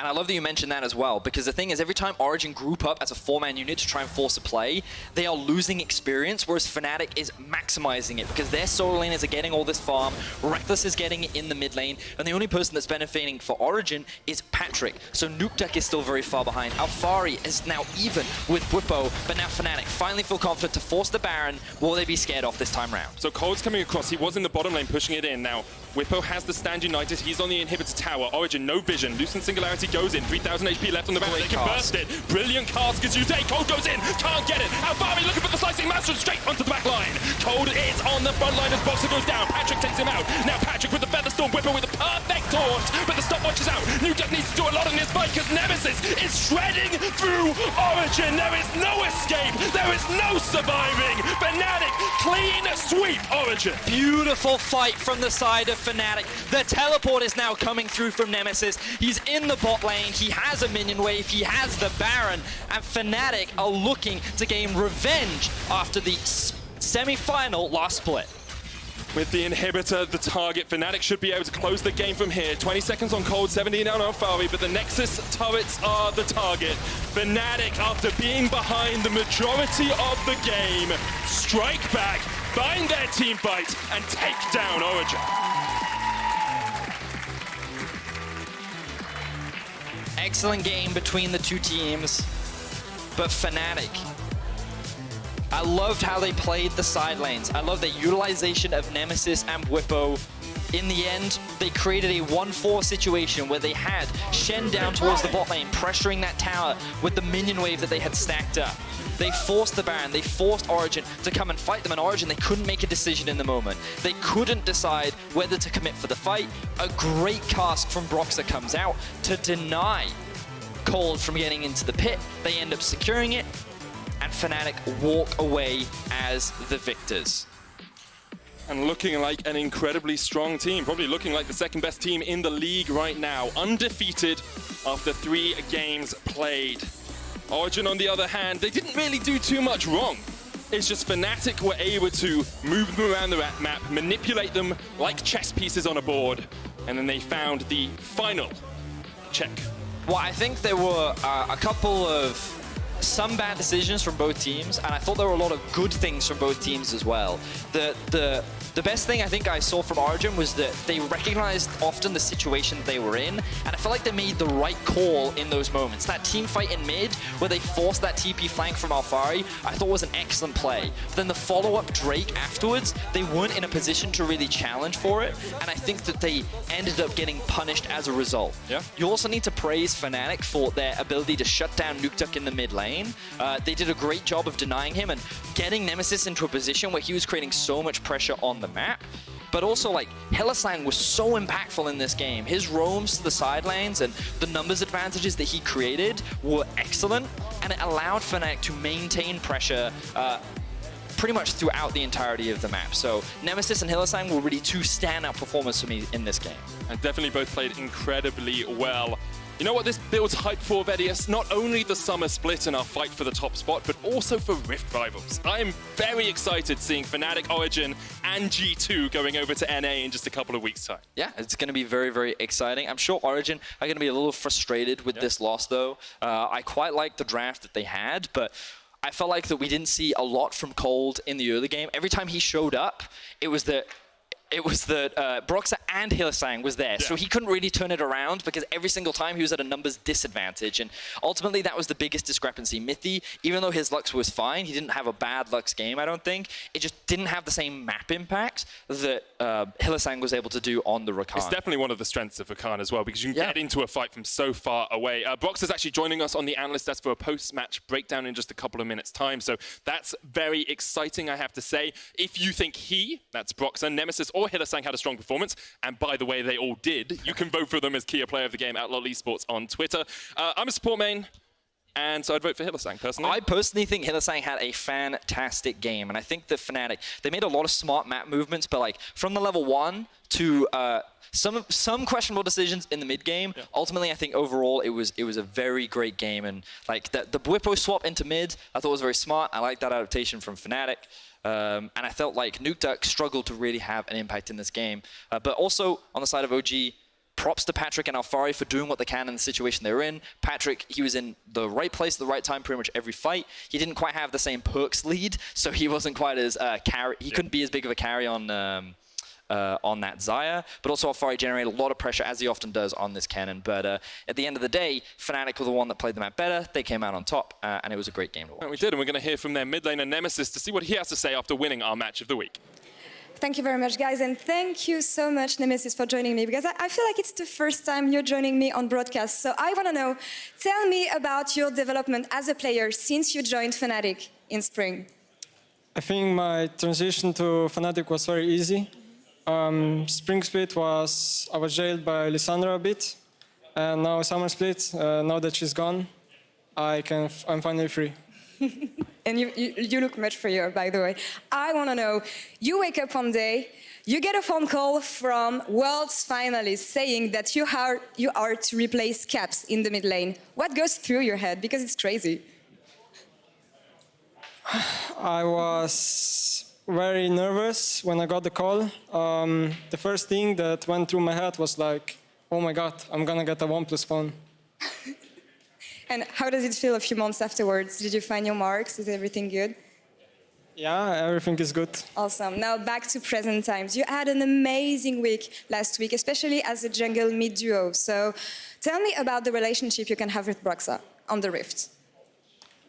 And I love that you mentioned that as well, because the thing is, every time Origen group up as a 4-man unit to try and force a play, they are losing experience, whereas Fnatic is maximizing it, because their solo laners are getting all this farm, Rekkles is getting it in the mid lane, and the only person that's benefiting for Origen is Patrik. So Nukeduck is still very far behind. Alphari is now even with Bwipo, but now Fnatic finally feel confident to force the Baron. Will they be scared off this time round? So Kold's coming across. He was in the bottom lane pushing it in. Now Bwipo has the stand united. He's on the inhibitor tower. Origen, no vision. Loosen Singularity goes in. 3,000 HP left on the Baron. They can burst it. Brilliant cast is used. Kold goes in. Can't get it. Alphari looking for the slicing master straight onto the back line. Kold is on the front line as Broxah goes down. Patrik takes him out. Now Patrik with the Featherstorm. Bwipo with the perfect taunt. But the stopwatch is out. Nukeduck needs to do a lot in this fight because Nemesis is shredding through Origen. There is no escape. There is no surviving. Fnatic clean sweep Origen. Beautiful fight from the side of Fnatic. The teleport is now coming through from Nemesis. He's in the bot lane. He has a minion wave. He has the Baron. And Fnatic are looking to gain revenge after the semi-final last split. With the inhibitor, the target, Fnatic should be able to close the game from here. 20 seconds on Kold, 17 on Alphari, but the Nexus turrets are the target. Fnatic, after being behind the majority of the game, strike back, find their team fight, and take down Origen. Excellent game between the two teams, but Fnatic, I loved how they played the side lanes. I love the utilization of Nemesis and Bwipo. In the end, they created a 1-4 situation where they had Shen down towards the bot lane, pressuring that tower with the minion wave that they had stacked up. They forced the Baron, they forced Origen to come and fight them, and Origen, they couldn't make a decision in the moment. They couldn't decide whether to commit for the fight. A great cast from Broxah comes out to deny Kold from getting into the pit. They end up securing it, and Fnatic walk away as the victors. And looking like an incredibly strong team, probably looking like the second best team in the league right now. Undefeated after 3 games played. Origen, on the other hand, they didn't really do too much wrong. It's just Fnatic were able to move them around the map, manipulate them like chess pieces on a board, and then they found the final check. Well, I think there were a couple of some bad decisions from both teams, and I thought there were a lot of good things from both teams as well. The best thing I think I saw from Origen was that they recognized often the situation they were in, and I felt like they made the right call in those moments. That team fight in mid, where they forced that TP flank from Alphari, I thought was an excellent play. But then the follow-up Drake afterwards, they weren't in a position to really challenge for it, and I think that they ended up getting punished as a result. Yeah. You also need to praise Fnatic for their ability to shut down Nukeduck in the mid lane. They did a great job of denying him and getting Nemesis into a position where he was creating so much pressure on the map. But also, like, Hylissang was so impactful in this game. His roams to the side lanes and the numbers advantages that he created were excellent, and it allowed Fnatic to maintain pressure pretty much throughout the entirety of the map. So Nemesis and Hylissang were really two standout performers for me in this game. And definitely both played incredibly well. You know what this builds hype for, Vedius? Not only the summer split and our fight for the top spot, but also for Rift Rivals. I am very excited seeing Fnatic, Origen, and G2 going over to NA in just a couple of weeks' time. Yeah, it's going to be very, very exciting. I'm sure Origen are going to be a little frustrated with this loss, though. I quite like the draft that they had, but I felt like that we didn't see a lot from Kold in the early game. Every time he showed up, it was that Broxah and Hylissang was there, so he couldn't really turn it around because every single time he was at a numbers disadvantage, and ultimately that was the biggest discrepancy. Mithy, even though his Lux was fine, he didn't have a bad Lux game, I don't think. It just didn't have the same map impact that Hylissang was able to do on the Rakan. It's definitely one of the strengths of Rakan as well, because you can get into a fight from so far away. Broxah is actually joining us on the analyst desk for a post-match breakdown in just a couple of minutes' time, so that's very exciting, I have to say. If you think that's Broxah, Nemesis, or Hylissang had a strong performance, and by the way, they all did, you can vote for them as Key Player of the Game at lolesports on Twitter. I'm a support main, and so I'd vote for Hylissang, personally. I personally think Hylissang had a fantastic game, and I think that Fnatic, they made a lot of smart map movements, but like from the level 1 to some questionable decisions in the mid game. Ultimately, I think overall it was a very great game, and like the Bwipo swap into mid, I thought was very smart. I like that adaptation from Fnatic. And I felt like Nukeduck struggled to really have an impact in this game. But also, on the side of OG, props to Patrik and Alphari for doing what they can in the situation they were in. Patrik, he was in the right place at the right time pretty much every fight. He didn't quite have the same perks lead, so he wasn't quite as carry. He couldn't be as big of a carry on that Xayah, but also Alphari generated a lot of pressure, as he often does on this Kennen. But at the end of the day, Fnatic were the one that played the map better. They came out on top, and it was a great game to watch. And we did, and we're going to hear from their mid laner Nemesis to see what he has to say after winning our match of the week. Thank you very much, guys, and thank you so much, Nemesis, for joining me, because I feel like it's the first time you're joining me on broadcast. So I want to know, tell me about your development as a player since you joined Fnatic in spring. I think my transition to Fnatic was very easy. Spring split I was jailed by Lissandra a bit, and now summer split, now that she's gone, I'm finally free. And you look much freer, by the way. I want to know, you wake up one day, you get a phone call from Worlds finalists saying that you are to replace Caps in the mid lane. What goes through your head? Because it's crazy. I was very nervous when I got the call. The first thing that went through my head was like, oh my God, I'm gonna get a OnePlus phone. And how does it feel a few months afterwards? Did you find your marks? Is everything good? Yeah, everything is good. Awesome. Now back to present times. You had an amazing week last week, especially as a jungle mid duo. So tell me about the relationship you can have with Broxah on the Rift.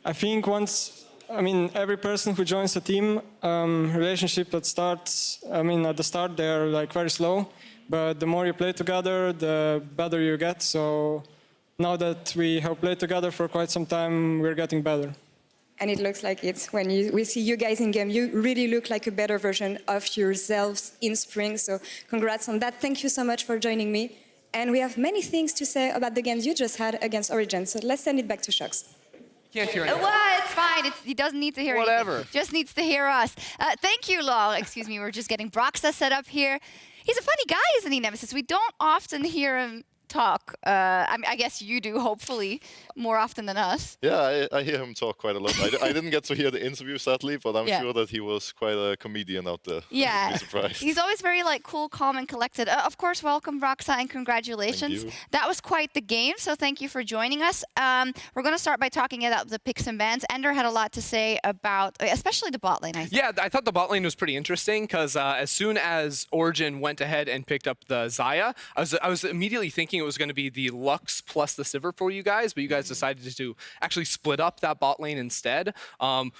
I think every person who joins the team, relationship at the start they're like very slow, but the more you play together, the better you get. So now that we have played together for quite some time, we're getting better. And it looks like it. When we see you guys in game, you really look like a better version of yourselves in spring. So congrats on that. Thank you so much for joining me. And we have many things to say about the games you just had against Origen. So let's send it back to Shox. Can't hear anything. Well, it's fine. He doesn't need to hear anything. Just needs to hear us. Thank you, Lol. Excuse me, we're just getting Broxah set up here. He's a funny guy, isn't he, Nemesis? We don't often hear him talk. I guess you do, hopefully, more often than us. Yeah, I hear him talk quite a lot. I didn't get to hear the interview, sadly, but I'm sure that he was quite a comedian out there. Yeah, I'd be surprised. he's always very like cool, calm, and collected. Of course, welcome, Broxah, and congratulations. Thank you. That was quite the game, so thank you for joining us. We're going to start by talking about the picks and bans. Ender had a lot to say about, especially the bot lane, I think. Yeah, I thought the bot lane was pretty interesting because as soon as Origen went ahead and picked up the Xayah, I was immediately thinking it was going to be the Lux plus the Sivir for you guys, but you guys decided to actually split up that bot lane instead,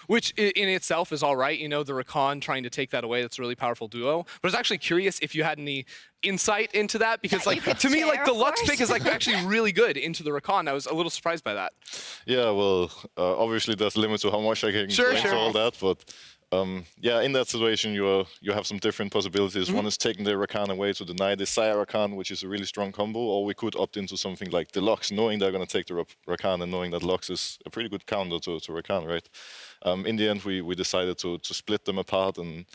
which in itself is all right. You know, the Rakan trying to take that away, that's a really powerful duo. But I was actually curious if you had any insight into that, because like to me, like the Lux pick is like actually really good into the Rakan. I was a little surprised by that. Yeah, well, obviously there's limits to how much I can go into all that, but yeah, in that situation, you have some different possibilities. One is taking the Rakan away to deny the Xayah Rakan, which is a really strong combo, or we could opt into something like the Lux, knowing they're going to take the Rakan and knowing that Lux is a pretty good counter to Rakan, right? In the end, we decided to split them apart, and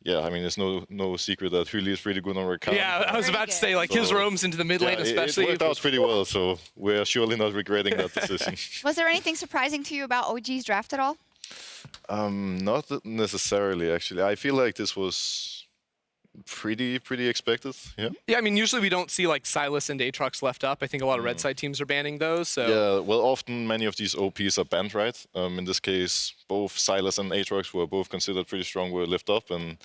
yeah, I mean, there's no secret that Hyli is really good on Rakan. Yeah, I was about to say, like, his roams into the mid lane especially. It worked out pretty well, so we're surely not regretting that decision. Was there anything surprising to you about OG's draft at all? Not necessarily, actually. I feel like this was pretty expected. Yeah. Yeah, I mean, usually we don't see like Sylas and Aatrox left up. I think a lot of red side teams are banning those. So yeah, well, often many of these OPs are banned, right? In this case, both Sylas and Aatrox were both considered pretty strong, were left up, and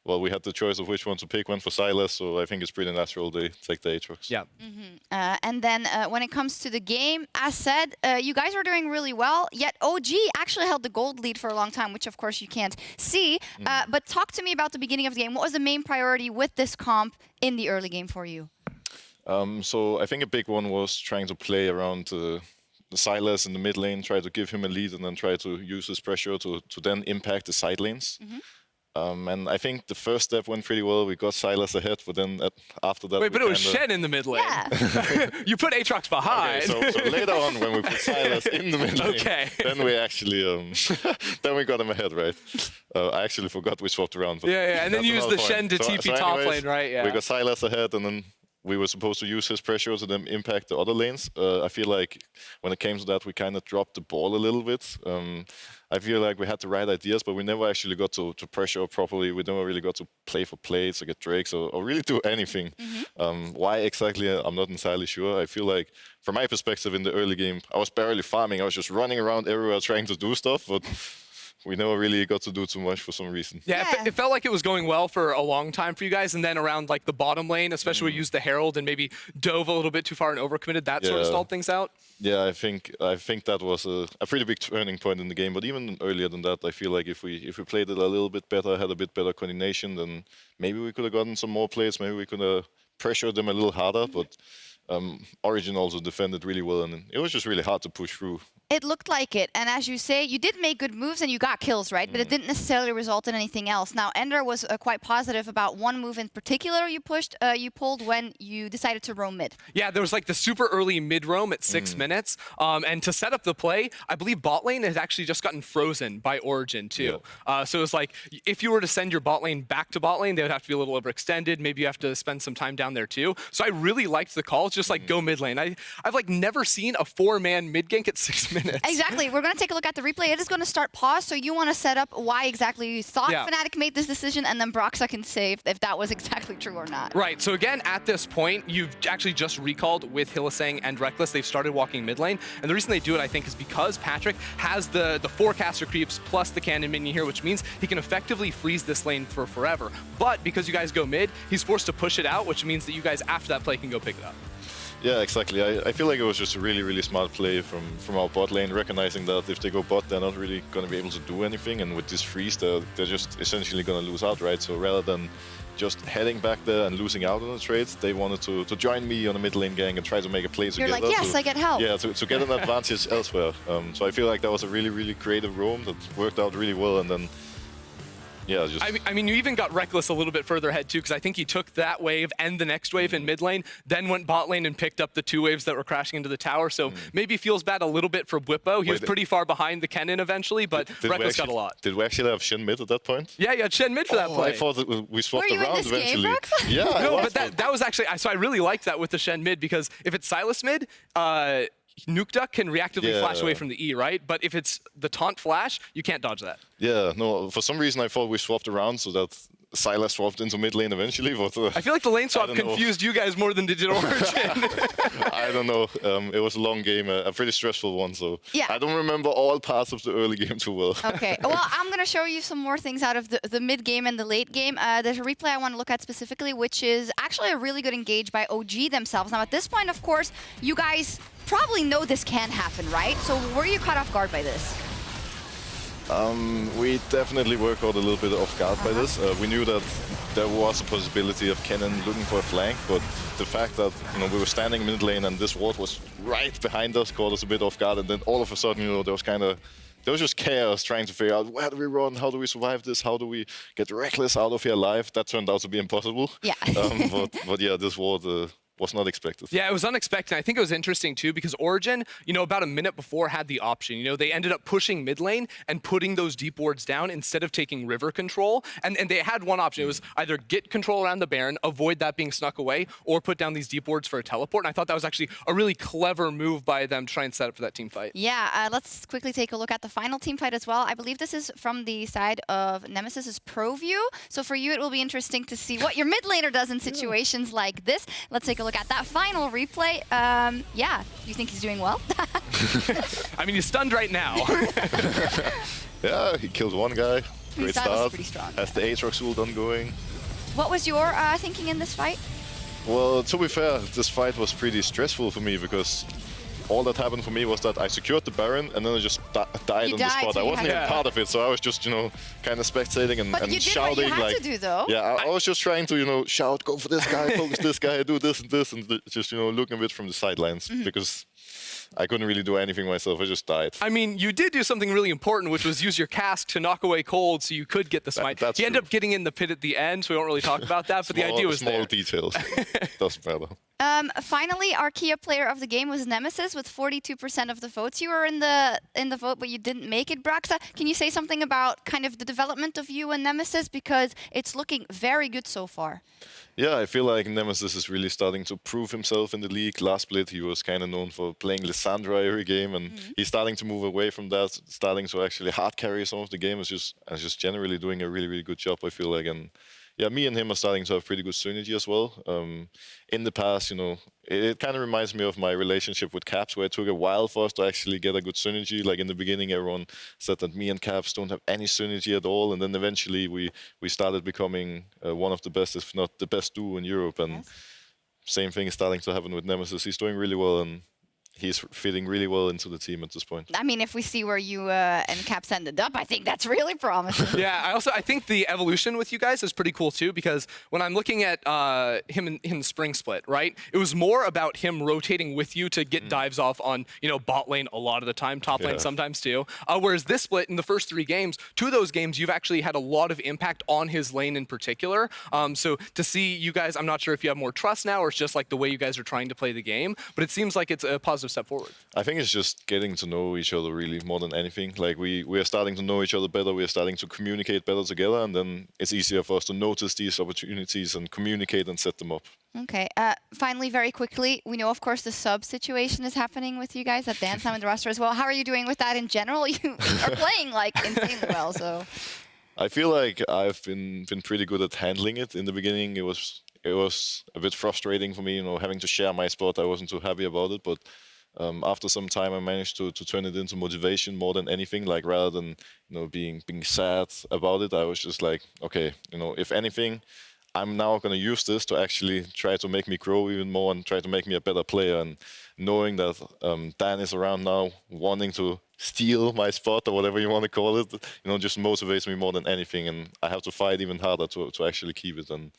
well, we had the choice of which one to pick. Went for Sylas, so I think it's pretty natural they take the Aatrox. Yeah. And then when it comes to the game, as said, you guys were doing really well, yet OG actually held the gold lead for a long time, which of course you can't see. But talk to me about the beginning of the game. What was the main priority with this comp in the early game for you? So I think a big one was trying to play around the Sylas in the mid lane, try to give him a lead, and then try to use his pressure to then impact the side lanes. And I think the first step went pretty well. We got Sylas ahead, but then after that... Wait, but it was Shen in the mid lane. Yeah. You put Aatrox behind. Okay, so later on, when we put Sylas in the mid lane, then we actually... then we got him ahead, right? I actually forgot we swapped around. But and then used the Shen to TP top lane, right? Yeah. We got Sylas ahead, and then we were supposed to use his pressure to then impact the other lanes. I feel like when it came to that, we kind of dropped the ball a little bit. I feel like we had the right ideas, but we never actually got to pressure properly. We never really got to play for plates or get drakes or really do anything. Why exactly, I'm not entirely sure. I feel like, from my perspective in the early game, I was barely farming. I was just running around everywhere trying to do stuff, but we never really got to do too much for some reason. Yeah, it felt like it was going well for a long time for you guys, and then around like the bottom lane, especially we used the Herald and maybe dove a little bit too far and overcommitted, that sort of stalled things out. Yeah, I think that was a pretty big turning point in the game. But even earlier than that, I feel like if we played it a little bit better, had a bit better coordination, then maybe we could have gotten some more plays. Maybe we could have pressured them a little harder. But Origen also defended really well, and it was just really hard to push through. It looked like it, and as you say, you did make good moves and you got kills, right? But it didn't necessarily result in anything else. Now, Ender was quite positive about one move in particular you pulled when you decided to roam mid. Yeah, there was like the super early mid roam at 6 minutes, and to set up the play, I believe bot lane had actually just gotten frozen by Origen too. So it was like, if you were to send your bot lane back to bot lane, they would have to be a little overextended. Maybe you have to spend some time down there too. So I really liked the call, just like go mid lane. I've like never seen a 4-man mid gank at 6 minutes. Exactly. We're going to take a look at the replay. It is going to start pause, so you want to set up why exactly you thought Fnatic made this decision, and then Broxah can say if that was exactly true or not. Right. So again, at this point, you've actually just recalled with Hylissang and Rekkles. They've started walking mid lane, and the reason they do it, I think, is because Patrik has the forecaster creeps plus the cannon minion here, which means he can effectively freeze this lane for forever. But because you guys go mid, he's forced to push it out, which means that you guys, after that play, can go pick it up. Yeah, exactly. I feel like it was just a really smart play from our bot lane, recognizing that if they go bot, they're not really going to be able to do anything, and with this freeze, they're just essentially going to lose out, right? So rather than just heading back there and losing out on the trades, they wanted to join me on a mid lane gang and try to make a play together. You're like, yes, I get help. Yeah, to get an advantage elsewhere. So I feel like that was a really creative roam that worked out really well, and then yeah, just I mean, you even got Rekkles a little bit further ahead too, because I think he took that wave and the next wave in mid lane, then went bot lane and picked up the 2 waves that were crashing into the tower. So maybe feels bad a little bit for Bwipo. He was pretty far behind the Kennen eventually, but Rekkles got a lot. Did we actually have Shen mid at that point? Yeah, you had Shen mid for that play. I thought that we swapped Were you in around this game, eventually. Broxah? Yeah, No, but that was actually, so I really liked that with the Shen mid, because if it's Sylas mid, Nukeduck can reactively flash away from the E, right? But if it's the taunt flash, you can't dodge that. Yeah, no, for some reason I thought we swapped around so that Sylas swapped into mid lane eventually, but... I feel like the lane swap don't know. confused you guys more than it did Origen. I don't know. It was a long game, a pretty stressful one, so Yeah. I don't remember all parts of the early game too well. Okay, well, I'm going to show you some more things out of the mid game and the late game. There's a replay I want to look at specifically, which is actually a really good engage by OG themselves. Now, at this point, of course, you guys probably know this can happen, right? So were you caught off guard by this? We definitely were caught a little bit off guard by this. We knew that there was a possibility of Kennen looking for a flank, but the fact that we were standing mid lane and this ward was right behind us caught us a bit off guard, and then all of a sudden, there was just chaos trying to figure out where do we run, how do we survive this, how do we get Rekkles out of here alive. That turned out to be impossible. Yeah. But yeah, this ward was not expected. Yeah, it was unexpected. I think it was interesting too, because Origen, about a minute before had the option. They ended up pushing mid lane and putting those deep wards down instead of taking river control. And they had one option. It was either get control around the Baron, avoid that being snuck away, or put down these deep wards for a teleport. And I thought that was actually a really clever move by them to try and set up for that team fight. Yeah, let's quickly take a look at the final team fight as well. I believe this is from the side of Nemesis's pro view. So for you, it will be interesting to see what your mid laner does in situations like this. Let's take a look at that final replay. Yeah, you think he's doing well? I mean, he's stunned right now. Yeah, he killed one guy. Great That was start. pretty strong. Has the Aatrox ult ongoing. What was your thinking in this fight? Well, to be fair, this fight was pretty stressful for me because all that happened for me was that I secured the Baron and then I just died on the spot. so I you wasn't had even to- part of it, so I was just, kind of spectating and, But and you did shouting. what you had like, to do, though. Yeah, I was just trying to, shout, go for this guy, focus this guy, do this and this, and just, looking a bit from the sidelines because I couldn't really do anything myself. I just died. I mean, you did do something really important, which was use your cask to knock away Kold so you could get the smite. That's He ended true. up getting in the pit at the end, so we won't really talk about that, but the idea was small there. details. Doesn't matter. Finally, our Kia player of the game was Nemesis with 42% of the votes. You were in the vote, but you didn't make it, Broxah. Can you say something about kind of the development of you and Nemesis, because it's looking very good so far? Yeah, I feel like Nemesis is really starting to prove himself in the league. Last split, he was kind of known for playing Lissandra every game, and he's starting to move away from that, starting to actually hard carry some of the game. Is just generally doing a really, really good job, I feel like. And yeah, me and him are starting to have pretty good synergy as well. In the past, it kind of reminds me of my relationship with Caps, where it took a while for us to actually get a good synergy. Like in the beginning, everyone said that me and Caps don't have any synergy at all, and then eventually we started becoming one of the best, if not the best duo in Europe. And same thing is starting to happen with Nemesis. He's doing really well, and he's fitting really well into the team at this point. I mean, if we see where you and Caps ended up, I think that's really promising. Yeah, I think the evolution with you guys is pretty cool too, because when I'm looking at him in spring split, right, it was more about him rotating with you to get dives off on, bot lane a lot of the time, top lane sometimes too. Whereas this split, in the first 3 games, 2 of those games, you've actually had a lot of impact on his lane in particular. So to see you guys, I'm not sure if you have more trust now or it's just like the way you guys are trying to play the game, but it seems like it's a positive step forward. I think it's just getting to know each other really more than anything. Like we are starting to know each other better. We are starting to communicate better together, and then it's easier for us to notice these opportunities and communicate and set them up. Okay. Finally, very quickly, we know, of course, the sub situation is happening with you guys at Dance Time in the roster as well. How are you doing with that in general? You are playing insanely well, so. I feel like I've been pretty good at handling it. In the beginning, it was a bit frustrating for me, having to share my spot. I wasn't too happy about it, but after some time, I managed to turn it into motivation more than anything. Like rather than being sad about it, I was just like, okay, if anything, I'm now going to use this to actually try to make me grow even more and try to make me a better player. And knowing that Dan is around now, wanting to steal my spot or whatever you want to call it, just motivates me more than anything. And I have to fight even harder to actually keep it. And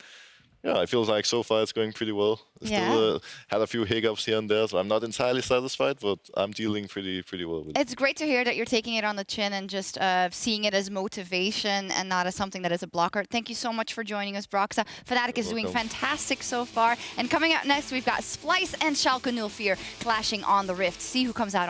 Yeah, I feel like so far it's going pretty well. Still had a few hiccups here and there, so I'm not entirely satisfied, but I'm dealing pretty well with it. It's great to hear that you're taking it on the chin and just seeing it as motivation and not as something that is a blocker. Thank you so much for joining us, Broxah. Fnatic is doing fantastic so far. And coming out next, we've got Splice and Schalke 04 clashing on the Rift. See who comes out